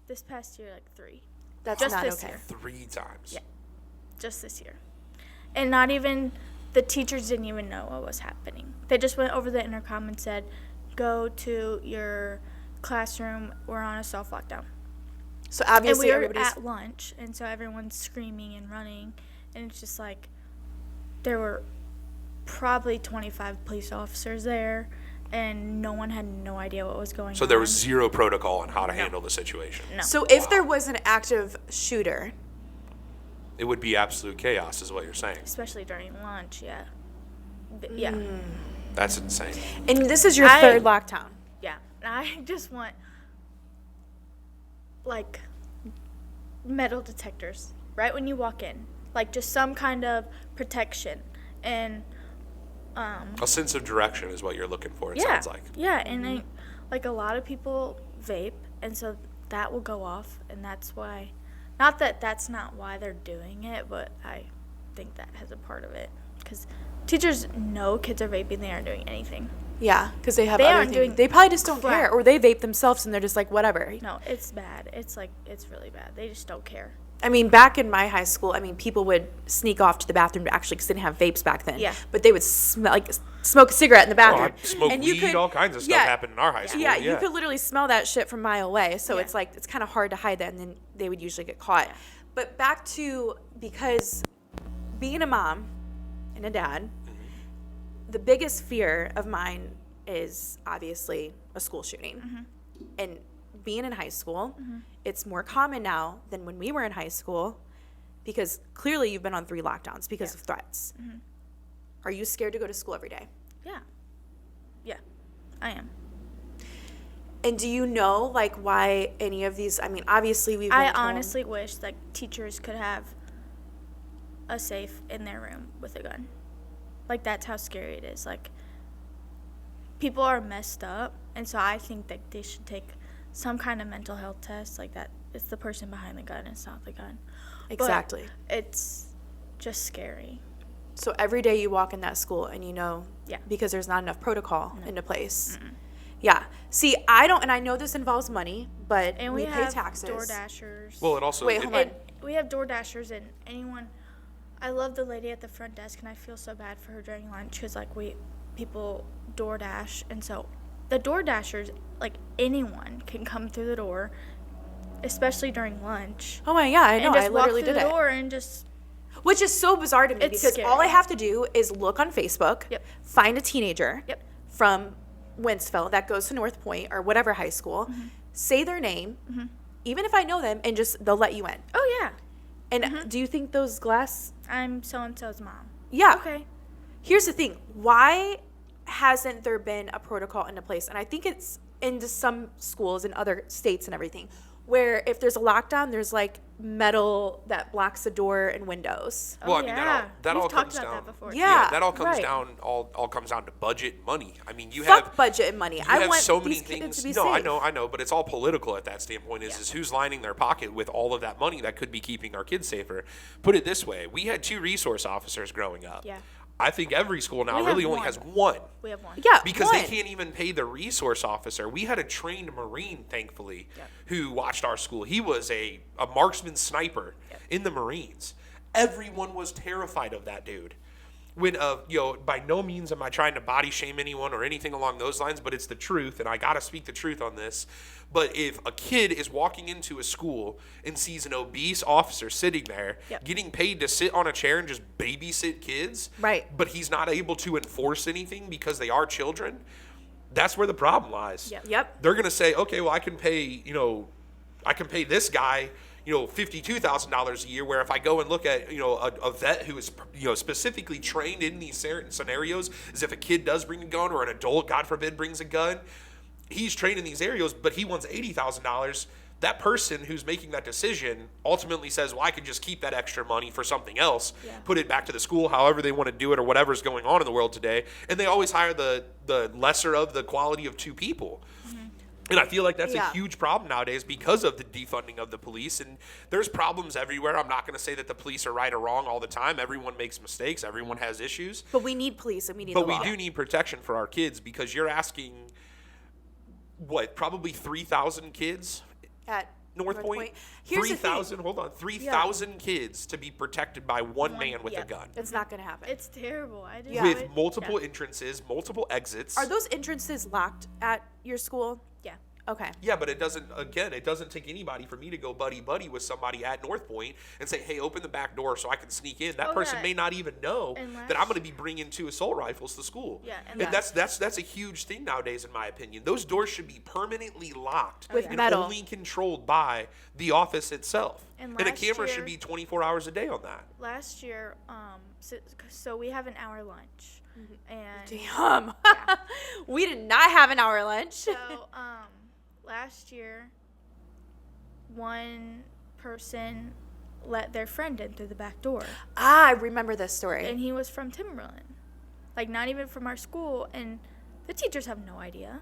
S2: this past year, like 3.
S1: That's
S2: Just
S1: not
S2: this
S1: okay.
S2: year.
S3: 3 times.
S2: Yeah. Just this year. And not even, the teachers didn't even know what was happening. They just went over the intercom and said, go to your classroom, we're on a soft lockdown.
S1: So
S2: And
S1: obviously
S2: we were
S1: everybody's
S2: at lunch, and so everyone's screaming and running, and it's just like, there were probably 25 police officers there, and no one had no idea what was going on.
S3: So there was zero protocol on how to handle the situation.
S2: No.
S1: So if there was an active shooter,
S3: It would be absolute chaos, is what you're saying.
S2: Especially during lunch, yeah. Yeah,
S3: That's insane.
S1: and this is your
S2: I-
S1: 3rd lockdown.
S2: yeah. And I just want, like, metal detectors right when you walk in. Like, just some kind of protection. And,
S3: A sense of direction is what you're looking for, it
S2: yeah.
S3: sounds like.
S2: Yeah, and like, a lot of people vape, and so that will go off, and that's why, not that that's not why they're doing it, but I think that has a part of it. Because teachers know kids are vaping, they aren't doing anything.
S1: Yeah, because they have
S2: They
S1: other
S2: aren't
S1: things.
S2: doing
S1: They probably just don't
S2: crap.
S1: care, or they vape themselves and they're just like, whatever.
S2: No, it's bad. It's like, it's really bad. They just don't care.
S1: I mean, back in my high school, I mean, people would sneak off to the bathroom to actually, because they didn't have vapes back then.
S2: Yeah.
S1: But they would smoke a cigarette in the
S3: Oh,
S1: bathroom.
S3: I smoked
S1: And you
S3: weed,
S1: could-
S3: all kinds of stuff
S1: yeah,
S3: happened in our high school.
S1: Yeah, you could literally smell that shit from a mile away. So
S2: Yeah.
S1: it's like, it's kind of hard to hide that, and then they would usually get caught. But back to, because being a mom and a dad, the biggest fear of mine is obviously a school shooting. And being in high school, it's more common now than when we were in high school, because clearly you've been on 3 lockdowns because of threats. Are you scared to go to school every day?
S2: Yeah. Yeah, I am.
S1: And do you know, like, why any of these, I mean, obviously we've been
S2: I
S1: told-
S2: honestly wish that teachers could have a safe in their room with a gun. Like, that's how scary it is. Like, people are messed up, and so I think that they should take some kind of mental health test, like that it's the person behind the gun, it's not the gun. But
S1: Exactly.
S2: it's just scary.
S1: So every day you walk in that school and you know,
S2: Yeah.
S1: because there's not enough protocol into place. Yeah. See, I don't, and I know this involves money, but
S2: And
S1: we
S2: we
S1: pay
S2: have
S1: taxes.
S2: DoorDashers.
S3: Well, it also
S1: Wait,
S3: it-
S1: hold on.
S2: And we have DoorDashers, and anyone. I love the lady at the front desk, and I feel so bad for her during lunch because, like, people DoorDash, and so the DoorDashers, like, anyone can come through the door, especially during lunch,
S1: Oh my, yeah, I know.
S2: and just
S1: I
S2: walk
S1: literally
S2: through
S1: did
S2: the
S1: it.
S2: door and just.
S1: Which is so bizarre to me
S2: It's
S1: because all I
S2: scary.
S1: have to do is look on Facebook,
S2: Yep.
S1: find a teenager
S2: Yep.
S1: from Wentzville that goes to North Point or whatever high school, say their name, even if I know them, and just they'll let you in.
S2: Oh yeah,
S1: And do you think those glass?
S2: I'm so and so's mom.
S1: Yeah.
S2: Okay.
S1: Here's the thing: why hasn't there been a protocol into place? And I think it's into some schools in other states and everything, where if there's a lockdown, there's like metal that blocks the door and windows.
S3: Well, I
S2: Oh,
S3: mean,
S2: yeah.
S3: that
S2: We've
S3: all
S2: talked
S3: comes
S2: about
S3: down.
S2: that before.
S1: Yeah.
S3: That all comes
S1: right.
S3: down. All comes down to budget and money. I mean, you
S1: Fuck
S3: have
S1: budget and money.
S3: You
S1: I
S3: have
S1: want
S3: so many
S1: these kids
S3: things.
S1: to be
S3: No,
S1: safe.
S3: I know, but it's all political at that standpoint. Is who's lining their pocket with all of that money that could be keeping our kids safer? Put it this way: we had 2 resource officers growing up.
S2: Yeah.
S3: I think every school now
S2: We
S3: really
S2: have
S3: only
S2: one.
S3: has one.
S2: We have one.
S1: Yeah,
S3: Because they
S1: one.
S3: can't even pay the resource officer. We had a trained Marine, thankfully,
S2: Yep.
S3: who watched our school. He was a marksman sniper in the Marines. Everyone was terrified of that dude. When by no means am I trying to body shame anyone or anything along those lines, but it's the truth, and I gotta speak the truth on this. But if a kid is walking into a school and sees an obese officer sitting there,
S2: Yep.
S3: getting paid to sit on a chair and just babysit kids,
S1: Right.
S3: but he's not able to enforce anything because they are children, that's where the problem lies.
S1: Yep.
S3: They're gonna say, okay, well, I can pay this guy, $52,000 a year, where if I go and look at, a vet who is, specifically trained in these certain scenarios, as if a kid does bring a gun or an adult, God forbid, brings a gun, he's trained in these areas, but he wants $80,000. That person who's making that decision ultimately says, well, I could just keep that extra money for something else, put it back to the school, however they want to do it, or whatever's going on in the world today. And they always hire the lesser of the quality of 2 people. And I feel like that's a huge problem nowadays because of the defunding of the police. And there's problems everywhere. I'm not going to say that the police are right or wrong all the time. Everyone makes mistakes. Everyone has issues.
S1: But we need police and we need
S3: But
S1: the
S3: we
S1: law.
S3: do need protection for our kids, because you're asking, probably 3,000 kids
S1: At
S3: North Point?
S1: Here's the thing.
S3: 3,000, hold on, 3,000 kids to be protected by one man with a
S2: yeah.
S3: gun.
S1: It's not going to happen.
S2: It's terrible. I just
S1: Yeah.
S3: With
S2: it-
S3: multiple entrances, multiple exits.
S1: Are those entrances locked at your school?
S2: Yeah.
S1: Okay.
S3: Yeah, but it doesn't take anybody for me to go buddy-buddy with somebody at North Point and say, hey, open the back door so I can sneak in. That
S2: Oh,
S3: person
S2: yeah.
S3: may not even know
S2: And
S3: that I'm
S2: last-
S3: going to be bringing 2 assault rifles to school.
S2: Yeah,
S3: And
S2: and
S3: that's a huge thing nowadays, in my opinion. Those doors should be permanently locked
S1: With
S3: and
S1: metal.
S3: only controlled by the office itself.
S2: And
S3: And a
S2: last
S3: camera
S2: year-
S3: should be 24 hours a day on that.
S2: Last year, so we have an hour lunch, and
S1: Damn.
S2: Yeah.
S1: We did not have an hour lunch.
S2: so last year, one person let their friend in through the back door,
S1: I remember this story.
S2: and he was from Timberland, like not even from our school, and the teachers have no idea.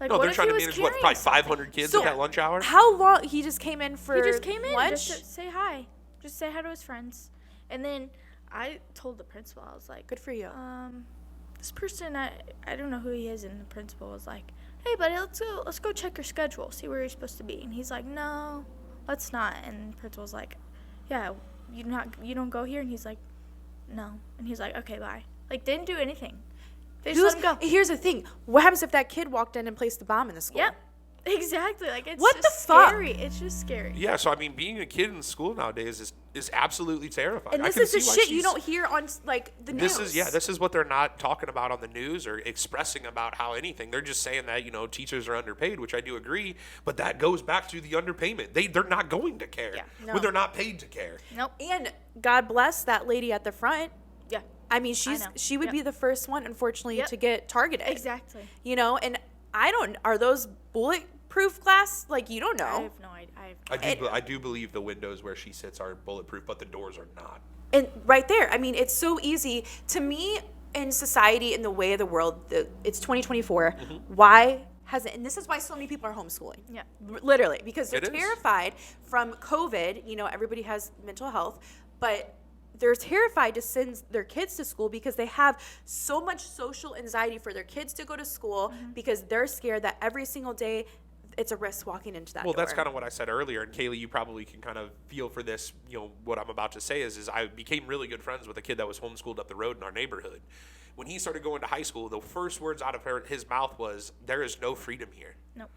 S2: Like,
S3: No,
S2: what
S3: they're
S2: if
S3: trying
S2: he
S3: to
S2: was
S3: manage,
S2: carrying
S3: probably
S2: something?
S3: 500 kids
S1: So-
S3: at that lunch hour?
S1: How long? He just came in for
S2: He just came in
S1: lunch?
S2: just to say hi, just say hi to his friends, and then I told the principal, I was like,
S1: Good for you.
S2: this person, I don't know who he is, and the principal was like, hey buddy, let's go check your schedule, see where you're supposed to be. And he's like, no, let's not. And the principal's like, yeah, you don't go here. And he's like, no. And he's like, okay, bye. Like, didn't do anything. They just let him go.
S1: Here's the thing. What happens if that kid walked in and placed the bomb in the school?
S2: Yep, exactly. Like, it's
S1: What
S2: just
S1: the fuck?
S2: scary. It's just scary.
S3: Yeah, so I mean, being a kid in school nowadays is absolutely terrifying.
S1: And
S3: I
S1: this
S3: can
S1: is the
S3: see why
S1: shit you
S3: she's-
S1: don't hear on like the news.
S3: This is what they're not talking about on the news or expressing about how anything. They're just saying that, teachers are underpaid, which I do agree, but that goes back to the underpayment. They're not going to care
S2: No.
S3: when they're not paid to care.
S2: Nope.
S1: And God bless that lady at the front.
S2: Yeah.
S1: I mean,
S2: know.
S1: she would
S2: Yep.
S1: be the first one, unfortunately,
S2: Yep.
S1: to get targeted.
S2: Exactly.
S1: And are those bulletproof glass? Like, you don't know.
S2: I have no idea.
S3: I do believe the windows where she sits are bulletproof, but the doors are not.
S1: And right there, I mean, it's so easy to me in society, in the way of the world. It's 2024. Why hasn't? And this is why so many people are homeschooling.
S2: Yeah.
S1: Literally, because they're
S3: It is.
S1: terrified from COVID. Everybody has mental health, but they're terrified to send their kids to school because they have so much social anxiety for their kids to go to school because they're scared that every single day it's a risk walking into that
S3: Well,
S1: door.
S3: that's kind of what I said earlier, and Kaylee, you probably can kind of feel for this. What I'm about to say is I became really good friends with a kid that was homeschooled up the road in our neighborhood. When he started going to high school, the first words out of his mouth was, "There is no freedom here."
S2: Nope.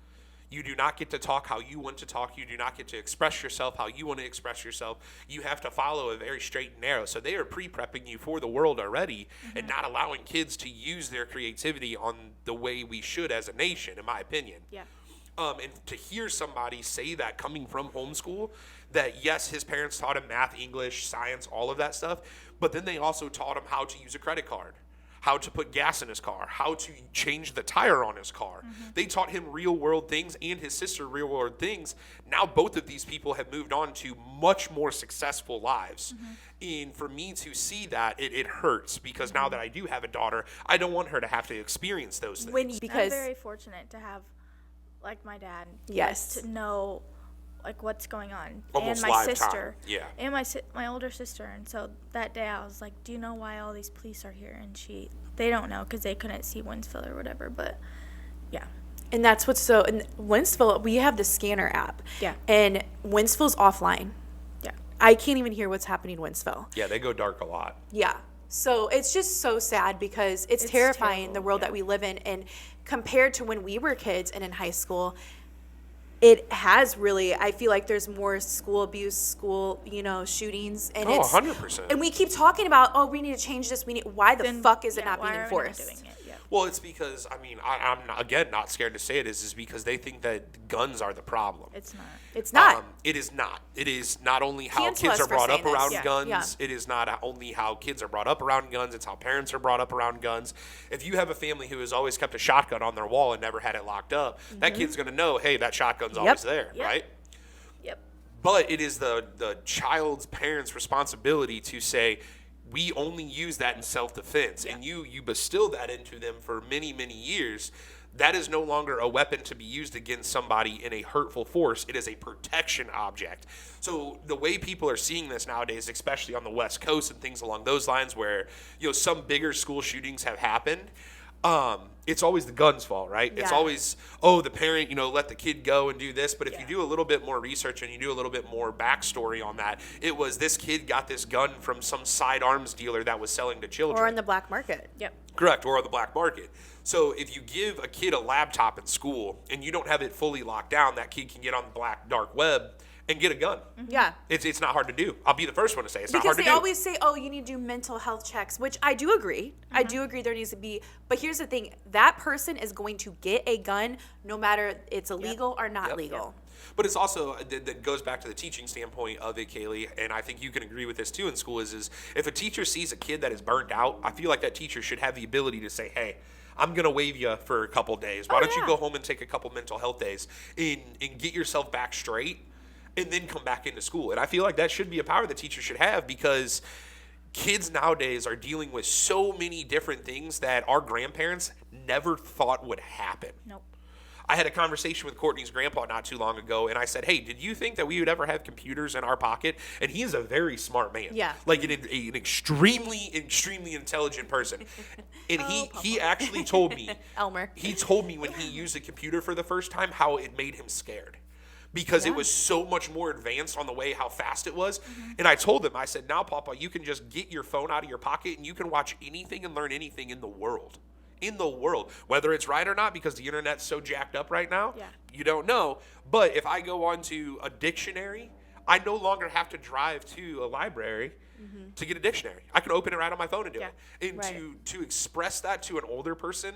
S3: You do not get to talk how you want to talk. You do not get to express yourself how you want to express yourself. You have to follow a very straight and narrow. So they are pre-prepping you for the world already and not allowing kids to use their creativity on the way we should as a nation, in my opinion.
S2: Yeah.
S3: And to hear somebody say that coming from homeschool, that yes, his parents taught him math, English, science, all of that stuff, but then they also taught him how to use a credit card, how to put gas in his car, how to change the tire on his car. They taught him real world things and his sister real world things. Now both of these people have moved on to much more successful lives. And for me to see that, it hurts because now that I do have a daughter, I don't want her to have to experience those things.
S2: I'm very fortunate to have, like, my dad.
S1: Yes.
S2: To know, like, what's going on.
S3: Almost
S2: and my
S3: live time.
S2: sister.
S3: Yeah.
S2: And my older sister. And so that day I was like, do you know why all these police are here? And they don't know because they couldn't see Winsville or whatever. But, yeah.
S1: And that's what's so, in Winsville, we have the scanner app.
S2: Yeah.
S1: And Winsville's offline.
S2: Yeah.
S1: I can't even hear what's happening in Winsville.
S3: Yeah, they go dark a lot.
S1: Yeah. So it's just so sad because it's terrifying,
S2: terrible,
S1: the world
S2: yeah.
S1: that we live in. And compared to when we were kids and in high school, it has really, I feel like there's more school abuse, shootings. And
S3: Oh,
S1: it's
S3: 100%.
S1: And we keep talking about, we need to change this. Why the fuck is it
S2: Yeah,
S1: not
S2: why
S1: being
S2: are we
S1: enforced?
S2: doing it? Yeah.
S3: Well, it's because, I'm not, again, not scared to say it, is because they think that guns are the problem.
S2: It's not.
S1: It's not.
S3: It is not. It is not only how
S1: Cancel
S3: kids
S1: us
S3: are
S1: for
S3: brought up
S1: saying this.
S3: around
S1: Yeah.
S3: guns.
S1: Yeah.
S3: It is not only how kids are brought up around guns. It's how parents are brought up around guns. If you have a family who has always kept a shotgun on their wall and never had it locked up, that kid's going to know, hey, that shotgun's always there,
S2: Yep.
S3: right?
S2: Yep.
S3: But it is the child's parents' responsibility to say, we only use that in self-defense.
S2: Yeah.
S3: And you bestow that into them for many, many years. That is no longer a weapon to be used against somebody in a hurtful force. It is a protection object. So the way people are seeing this nowadays, especially on the West Coast and things along those lines where, some bigger school shootings have happened, it's always the gun's fault, right? It's
S1: Yeah.
S3: always, the parent, let the kid go and do this. But if you
S2: Yeah.
S3: do a little bit more research and you do a little bit more backstory on that, it was this kid got this gun from some sidearms dealer that was selling to children.
S1: Or in the black market.
S2: Yep.
S3: Correct, or on the black market. So if you give a kid a laptop in school and you don't have it fully locked down, that kid can get on the black dark web and get a gun.
S1: Yeah.
S3: It's not hard to do. I'll be the first one to say it's not
S1: Because
S3: hard to
S1: they
S3: do.
S1: always say, you need to do mental health checks, which I do agree. I do agree there needs to be. But here's the thing. That person is going to get a gun no matter it's illegal or not
S3: Yep.
S1: legal.
S3: But it's also, that goes back to the teaching standpoint of it, Kaylee, and I think you can agree with this too in school, is if a teacher sees a kid that is burned out, I feel like that teacher should have the ability to say, hey, I'm going to waive you for a couple days. Why don't you go home and take a couple mental health days and get yourself back straight and then come back into school? And I feel like that should be a power the teacher should have, because kids nowadays are dealing with so many different things that our grandparents never thought would happen.
S2: Nope.
S3: I had a conversation with Courtney's grandpa not too long ago, and I said, hey, did you think that we would ever have computers in our pocket? And he's a very smart man.
S1: Yeah.
S3: Like an extremely, extremely intelligent person. And he actually told me,
S1: Elmer.
S3: he told me when he used a computer for the first time how it made him scared. Because it was so much more advanced on the way how fast it was. And I told him, I said, now, Papa, you can just get your phone out of your pocket and you can watch anything and learn anything in the world. In the world, whether it's right or not, because the internet's so jacked up right now, you don't know. But if I go onto a dictionary, I no longer have to drive to a library to get a dictionary. I can open it right on my phone and do it. And to express that to an older person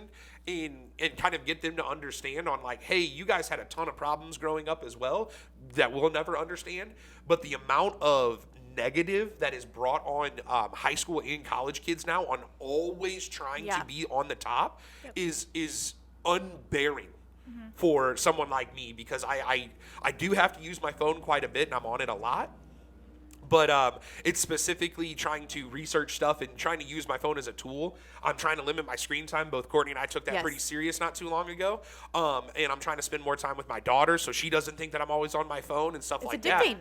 S3: and kind of get them to understand on, like, hey, you guys had a ton of problems growing up as well that we'll never understand. But the amount of negative that is brought on high school and college kids now on always trying to be on the top is unbearing for someone like me, because I do have to use my phone quite a bit and I'm on it a lot. But it's specifically trying to research stuff and trying to use my phone as a tool. I'm trying to limit my screen time. Both Courtney and I took that pretty serious not too long ago. And I'm trying to spend more time with my daughter so she doesn't think that I'm always on my phone and stuff like
S1: addicting.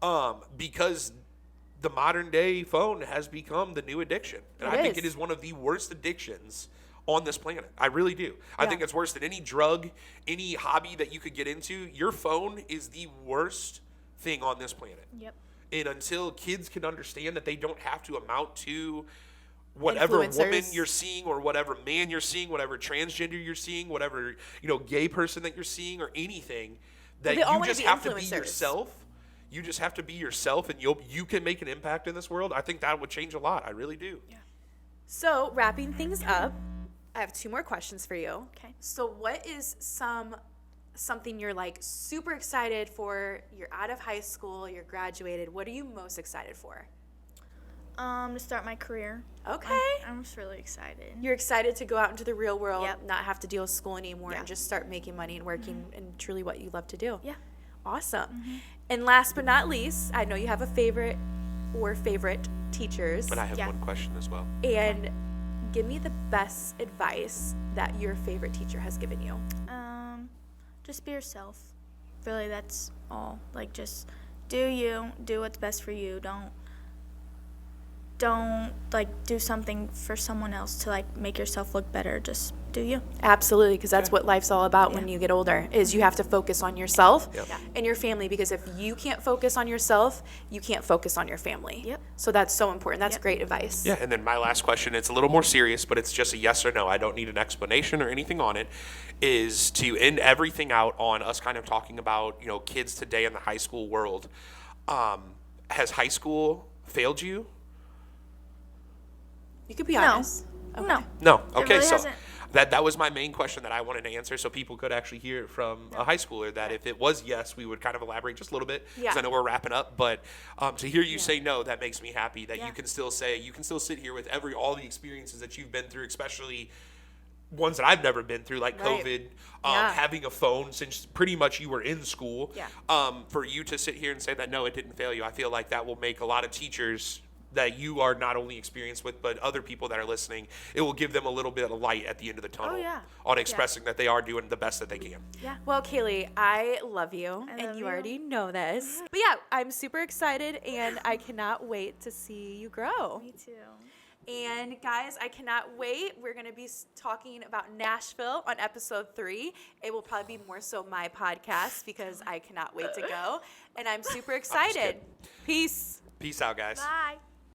S3: that. Because the modern day phone has become the new addiction. And I think it is one of the worst addictions on this planet. I really do. I think it's worse than any drug, any hobby that you could get into. Your phone is the worst thing on this planet.
S2: Yep.
S3: And until kids can understand that they don't have to amount to whatever woman
S1: Influencers.
S3: you're seeing or whatever man you're seeing, whatever transgender you're seeing, whatever, gay person that you're seeing or anything, that
S1: They all
S3: you
S1: wanna
S3: just
S1: be
S3: have to be
S1: influencers.
S3: yourself. You just have to be yourself, and you can make an impact in this world. I think that would change a lot. I really do.
S2: Yeah.
S1: So, wrapping things up, I have 2 more questions for you.
S2: Okay.
S1: So, what is something you're like super excited for? You're out of high school, you're graduated. What are you most excited for?
S2: To start my career.
S1: Okay.
S2: I'm just really excited.
S1: You're excited to go out into the real world,
S2: Yep.
S1: not have to deal with school anymore,
S2: Yeah.
S1: and just start making money and working in truly what you love to do.
S2: Yeah.
S1: Awesome. And last but not least, I know you have a favorite or favorite teachers.
S3: But I have
S2: Yeah.
S3: one question as well.
S1: And give me the best advice that your favorite teacher has given you.
S2: Just be yourself. Really, that's all. Like, just do you. Do what's best for you. Don't like do something for someone else to like make yourself look better. Just do you.
S1: Absolutely, because that's what life's all about when you get older, is you have to focus on yourself
S3: Yep.
S2: Yeah.
S1: and your family, because if you can't focus on yourself, you can't focus on your family.
S2: Yep.
S1: So that's so important. That's
S2: Yep.
S1: great advice.
S3: Yeah, and then my last question, it's a little more serious, but it's just a yes or no. I don't need an explanation or anything on it, is to end everything out on us kind of talking about, kids today in the high school world. Has high school failed you?
S1: You could be
S2: No.
S1: honest. Okay.
S2: No.
S3: No. Okay,
S2: really
S3: so
S2: hasn't.
S3: that was my main question that I wanted to answer, so people could actually hear it from a high schooler, that if it was yes, we would kind of elaborate just a little bit, because
S1: Yeah.
S3: I know we're wrapping up, but to hear you say no, that makes me happy, that
S2: Yeah.
S3: you can still sit here with all the experiences that you've been through, especially ones that I've never been through, like
S1: Right.
S3: COVID,
S1: Yeah.
S3: having a phone since pretty much you were in school.
S1: Yeah.
S3: For you to sit here and say that no, it didn't fail you, I feel like that will make a lot of teachers that you are not only experienced with, but other people that are listening, it will give them a little bit of light at the end of the tunnel
S2: yeah.
S3: on expressing that they are doing the best that they can.
S2: Yeah.
S1: Well, Kaylee, I love you, and
S2: love
S1: you
S2: you.
S1: already know this. But yeah, I'm super excited, and I cannot wait to see you grow.
S2: Me too.
S1: And guys, I cannot wait. We're going to be talking about Nashville on episode 3. It will probably be more so my podcast, because I cannot wait to go. And I'm super excited.
S3: kidding.
S1: Peace.
S3: Peace out, guys.
S2: Bye.